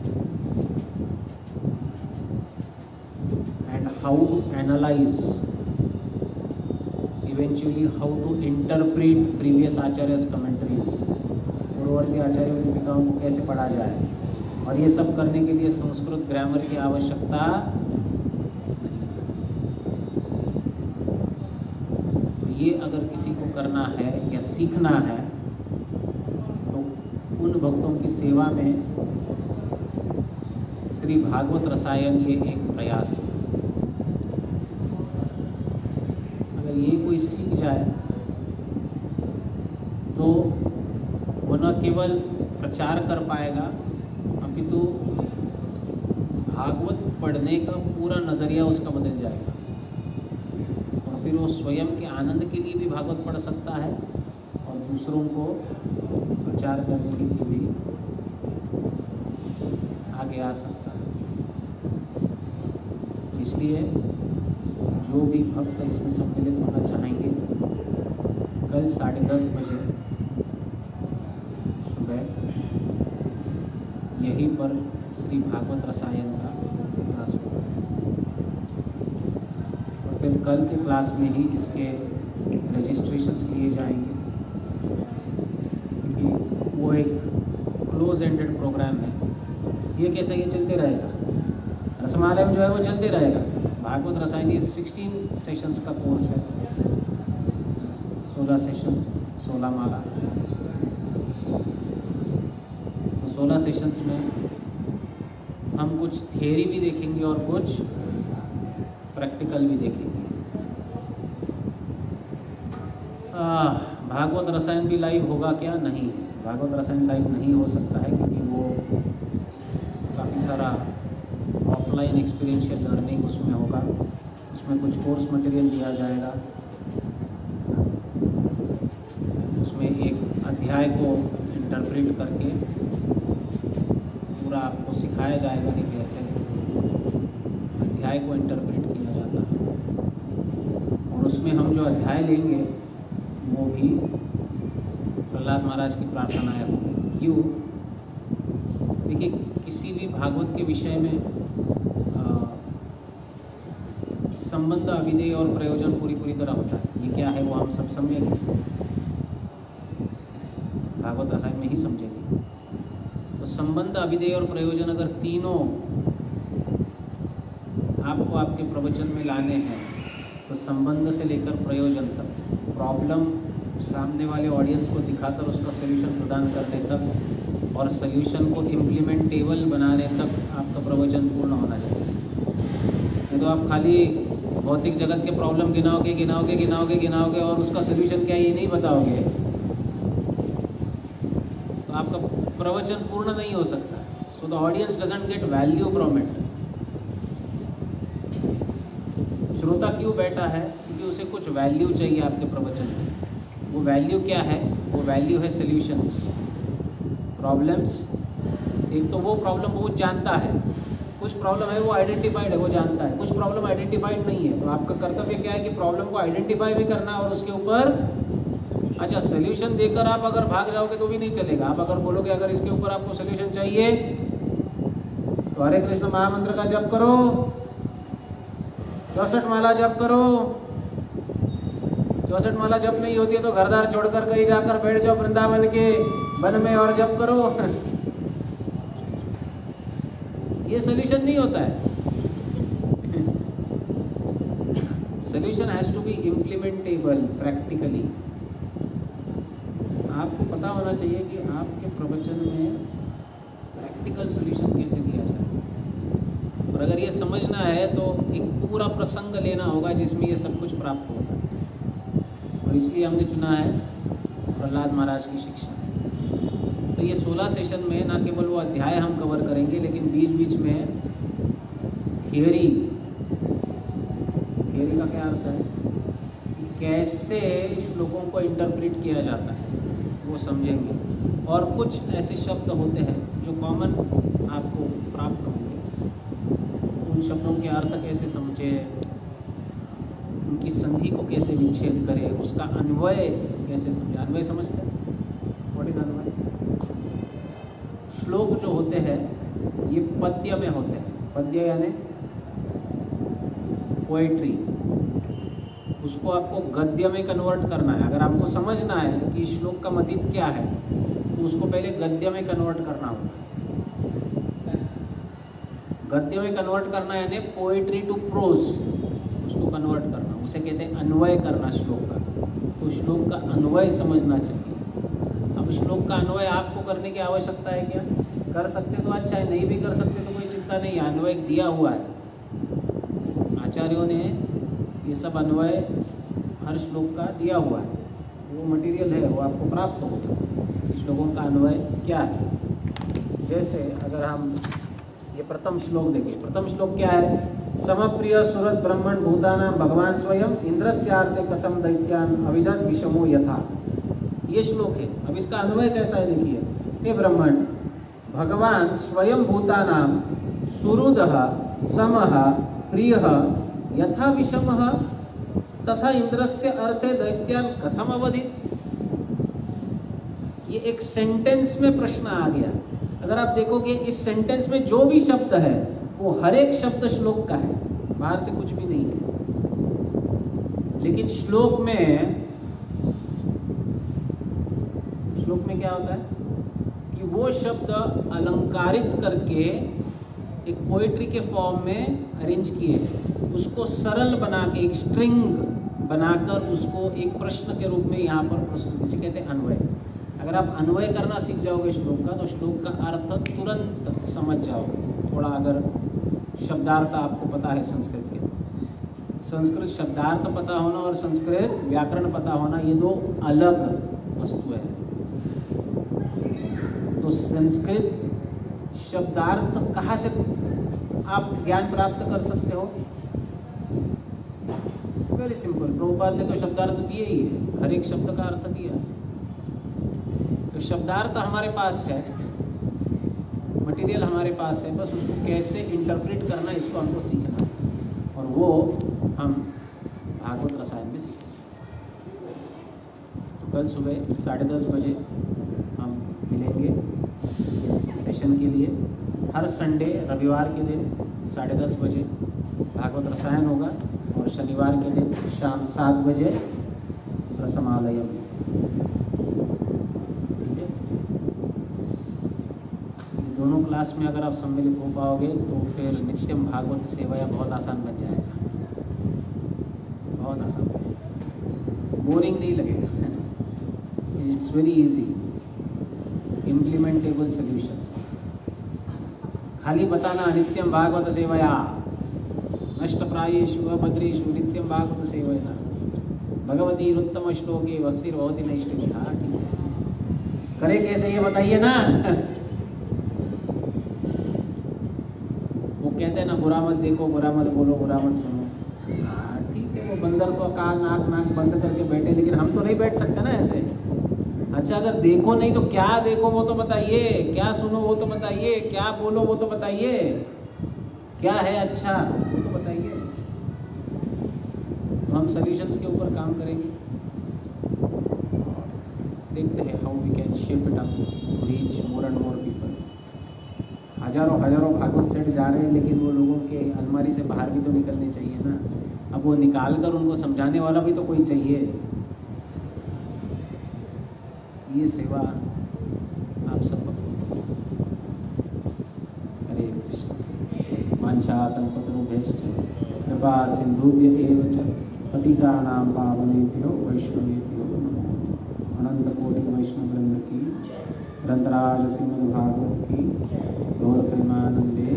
S1: and how to analyse, eventually how to interpret previous acharyas commentaries, पूर्ववर्ती आचार्यों की टीकाओं को कैसे पढ़ा जाए। और ये सब करने के लिए संस्कृत ग्रामर की आवश्यकता ये अगर किसी को करना है या सीखना है तो उन भक्तों की सेवा में श्री भागवत रसायन ये एक प्रयास है। अगर ये कोई सीख जाए तो वो न केवल प्रचार कर पाएगा अपितु भागवत पढ़ने का पूरा नज़रिया उसका बदल जाएगा, फिर वो स्वयं के आनंद के लिए भी भागवत पढ़ सकता है और दूसरों को प्रचार करने के लिए भी आगे आ सकता है। इसलिए जो भी भक्त इसमें सम्मिलित होना चाहेंगे, कल 10:30 बजे सुबह यहीं पर श्री भागवत रसायन का क्लास होगा और फिर कल के क्लास में ही इसके रजिस्ट्रेशंस लिए जाएंगे, क्योंकि वो एक क्लोज एंडेड प्रोग्राम है। ये कैसा, ये चलते रहेगा, रसमालय में जो है वो चलते रहेगा। भागवत रसायन ये 16 सेशंस का कोर्स है, 16 सेशन 16 माला। तो 16 सेशंस में हम कुछ थियरी भी देखेंगे और कुछ प्रैक्टिकल भी देखेंगे। भागवत रसायन भी लाइव होगा क्या? नहीं, भागवत रसायन लाइव नहीं हो सकता है, क्योंकि वो काफ़ी सारा ऑफलाइन एक्सपीरियंशियल लर्निंग उसमें होगा। उसमें कुछ कोर्स मटेरियल दिया जाएगा, उसमें एक अध्याय को इंटरप्रेट करके पूरा आपको सिखाया जाएगा कि कैसे अध्याय को इंटरप्रेट किया जाता है। और उसमें हम जो अध्याय लेंगे वो भी प्रहलाद महाराज की प्रार्थनाएं होंगी। क्यों? देखिए, किसी भी भागवत के विषय में संबंध, अभिधेय और प्रयोजन पूरी तरह होता है। ये क्या है वो हम सब समझेंगे, भागवत रसायन में ही समझेंगे। तो संबंध, अभिधेय और प्रयोजन अगर तीनों आपको आपके प्रवचन में लाने हैं तो संबंध से लेकर प्रयोजन तक, प्रॉब्लम सामने वाले ऑडियंस को दिखाकर उसका सल्यूशन प्रदान करने तक और सल्यूशन को इम्प्लीमेंटेबल बनाने तक आपका प्रवचन पूर्ण होना चाहिए। नहीं तो आप खाली भौतिक जगत के प्रॉब्लम गिनाओगे और उसका सल्यूशन क्या ये नहीं बताओगे तो आपका प्रवचन पूर्ण नहीं हो सकता। So the audience doesn't get value from it. श्रोता क्यों बैठा है? क्योंकि उसे कुछ वैल्यू चाहिए आपके प्रवचन से। वो वैल्यू क्या है? वो वैल्यू है सल्यूशंस, प्रॉब्लम्स। एक तो वो प्रॉब्लम वो जानता है, कुछ प्रॉब्लम है वो आइडेंटिफाइड है, वो जानता है, कुछ प्रॉब्लम आइडेंटिफाइड नहीं है। तो आपका कर्तव्य क्या है कि प्रॉब्लम को आइडेंटिफाई भी करना और उसके ऊपर अच्छा सल्यूशन देकर आप अगर भाग जाओगे तो भी नहीं चलेगा। आप अगर बोलोगे अगर इसके ऊपर आपको सल्यूशन चाहिए तो हरे कृष्ण महामंत्र का जप करो, 64 माला जप करो। 64 माला जप नहीं होती है तो घरदार छोड़कर कहीं जाकर बैठ जाओ वृंदावन के वन में और जप करो। ये सोल्यूशन नहीं होता है। Solution has to be implementable practically. आपको पता होना चाहिए कि आपके प्रवचन में प्रैक्टिकल सोल्यूशन कैसे दिया जाए, और अगर ये समझना है तो एक पूरा प्रसंग लेना होगा जिसमें ये सब कुछ प्राप्त होगा। और इसलिए हमने चुना है प्रहलाद महाराज की शिक्षा। तो ये 16 सेशन में ना केवल वो अध्याय हम कवर करेंगे, लेकिन बीच बीच में थियरी का क्या अर्थ है कि कैसे श्लोकों को इंटरप्रेट किया जाता है वो समझेंगे। और कुछ ऐसे शब्द होते हैं जो कॉमन आपको प्राप्त होंगे, उन शब्दों के अर्थ कैसे समझे, उनकी संधि को कैसे विच्छेद करें, उसका अन्वय कैसे समझे। अन्वय समझते हैं? व्हाट इज अन्वय? श्लोक जो होते हैं ये पद्य में होते हैं। पद्य यानी पोएट्री, उसको आपको गद्य में कन्वर्ट करना है। अगर आपको समझना है कि श्लोक का मतलब क्या है तो उसको पहले गद्य में कन्वर्ट करना होगा। गद्य में कन्वर्ट करना यानी पोएट्री टू प्रोज, उसको कन्वर्ट करना, उसे कहते हैं अन्वय करना श्लोक का। तो श्लोक का अन्वय समझना चाहिए। अब श्लोक का अन्वय आपको करने की आवश्यकता है क्या? कर सकते तो अच्छा है, नहीं भी कर सकते तो कोई चिंता नहीं है, अन्वय दिया हुआ है। आचार्यों ने ये सब अन्वय हर श्लोक का दिया हुआ है, वो मटेरियल है, वो आपको प्राप्त होगा। श्लोकों का अन्वय क्या है? जैसे अगर हम ये प्रथम श्लोक देखें, प्रथम श्लोक क्या है? समप्रिय सुरत ब्रह्मण भूतानां भगवान स्वयं इंद्रस्यार्थे कथम दैत्यान अविदत विषमो यथा। ये श्लोक है। अब इसका अन्वय कैसा है देखिए। हे ब्रह्मण, भगवान स्वयं भूतानां सुहृदः समः प्रियः यथा विषमः तथा इंद्रस्य अर्थे दैत्यान कथम अवधित। ये एक सेंटेंस में प्रश्न आ गया। अगर आप देखोगे इस सेंटेंस में जो भी शब्द है वो हर एक शब्द श्लोक का है, बाहर से कुछ भी नहीं है। लेकिन श्लोक में क्या होता है कि वो शब्द अलंकारित करके एक पोएट्री के फॉर्म में अरेंज किए, उसको सरल बना के एक स्ट्रिंग बनाकर उसको एक प्रश्न के रूप में यहाँ पर प्रस्तुत, इसे कहते हैं अन्वय। अगर आप अन्वय करना सीख जाओगे श्लोक का तो श्लोक का अर्थ तुरंत समझ जाओगे। थोड़ा अगर शब्दार्थ आपको पता है संस्कृत के, संस्कृत शब्दार्थ पता होना और संस्कृत व्याकरण पता होना ये दो अलग वस्तु है। तो संस्कृत शब्दार्थ कहाँ से आप ज्ञान प्राप्त कर सकते हो? वेरी सिंपल, प्रभुपाद ने तो शब्दार्थ दिए ही है, हर एक शब्द का अर्थ दिया। तो शब्दार्थ हमारे पास है, मटेरियल हमारे पास है, बस उसको कैसे इंटरप्रेट करना इसको हमको सीखना है, और वो हम भागवत रसायन में सीखेंगे। तो कल सुबह 10:30 बजे हम मिलेंगे इस सेशन के लिए। हर संडे रविवार के दिन 10:30 बजे भागवत रसायन होगा, और शनिवार के दिन शाम 7 बजे रसमालय में। ठीक है, दोनों क्लास में अगर आप सम्मिलित हो पाओगे तो फिर नित्यम भागवत सेवा बहुत आसान बन जाएगा, बहुत आसान, बोरिंग नहीं लगेगा। It's very easy, implementable solution. खाली बताना नित्यम भागवत सेवया नष्टप्रायेषु अभद्रेषु नित्यम भागवत सेवया भगवती उत्तम श्लोके भक्तिर्भवति नैष्ठिकी। हाँ ठीक है, करे कैसे ये बताइए ना। वो कहते हैं ना, बुरा मत देखो, बुरा मत बोलो, बुरा मत सुनो। हाँ ठीक है, वो बंदर तो कान नाक बंद करके बैठे, लेकिन हम तो नहीं बैठ सकते ना ऐसे। अच्छा, अगर देखो नहीं तो क्या देखो वो तो बताइए, क्या सुनो वो तो बताइए, क्या बोलो वो तो बताइए, क्या है अच्छा वो तो बताइए। तो हम सॉल्यूशंस के ऊपर काम करेंगे, देखते हैं how we can shape it up to reach more and more people. हजारों भागवत सेट जा रहे हैं, लेकिन वो लोगों के अलमारी से बाहर भी तो निकलने चाहिए ना। अब वो निकाल कर उनको समझाने वाला भी तो कोई चाहिए। ये सेवा आप सब, हरे कृष्ण।
S2: वाञ्छा कल्पतरुभ्यश्च कृपा सिन्धुभ्य एव च पतितानां पावनेभ्यो वैष्णवेभ्यो नमो नमः। अनंत कोटि वैष्णव वृंद की, ग्रंथराज श्रीमद् भागवत की, गौर प्रेमानंदे।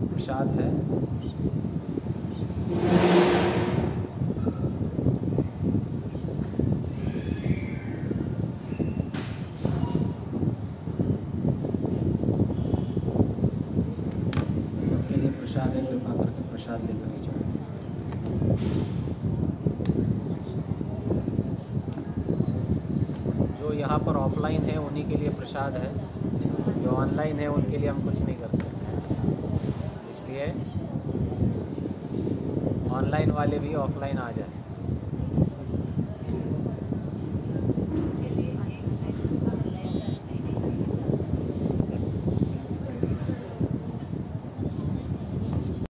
S2: प्रसाद है। प्रसाद है, कृपा करके प्रसाद लेकर ही जाए। जो यहाँ पर ऑफलाइन है उन्हीं के लिए प्रसाद है, जो ऑनलाइन है उनके लिए हम कुछ नहीं कर सकते, इसलिए ऑनलाइन वाले भी ऑफलाइन आ जाए।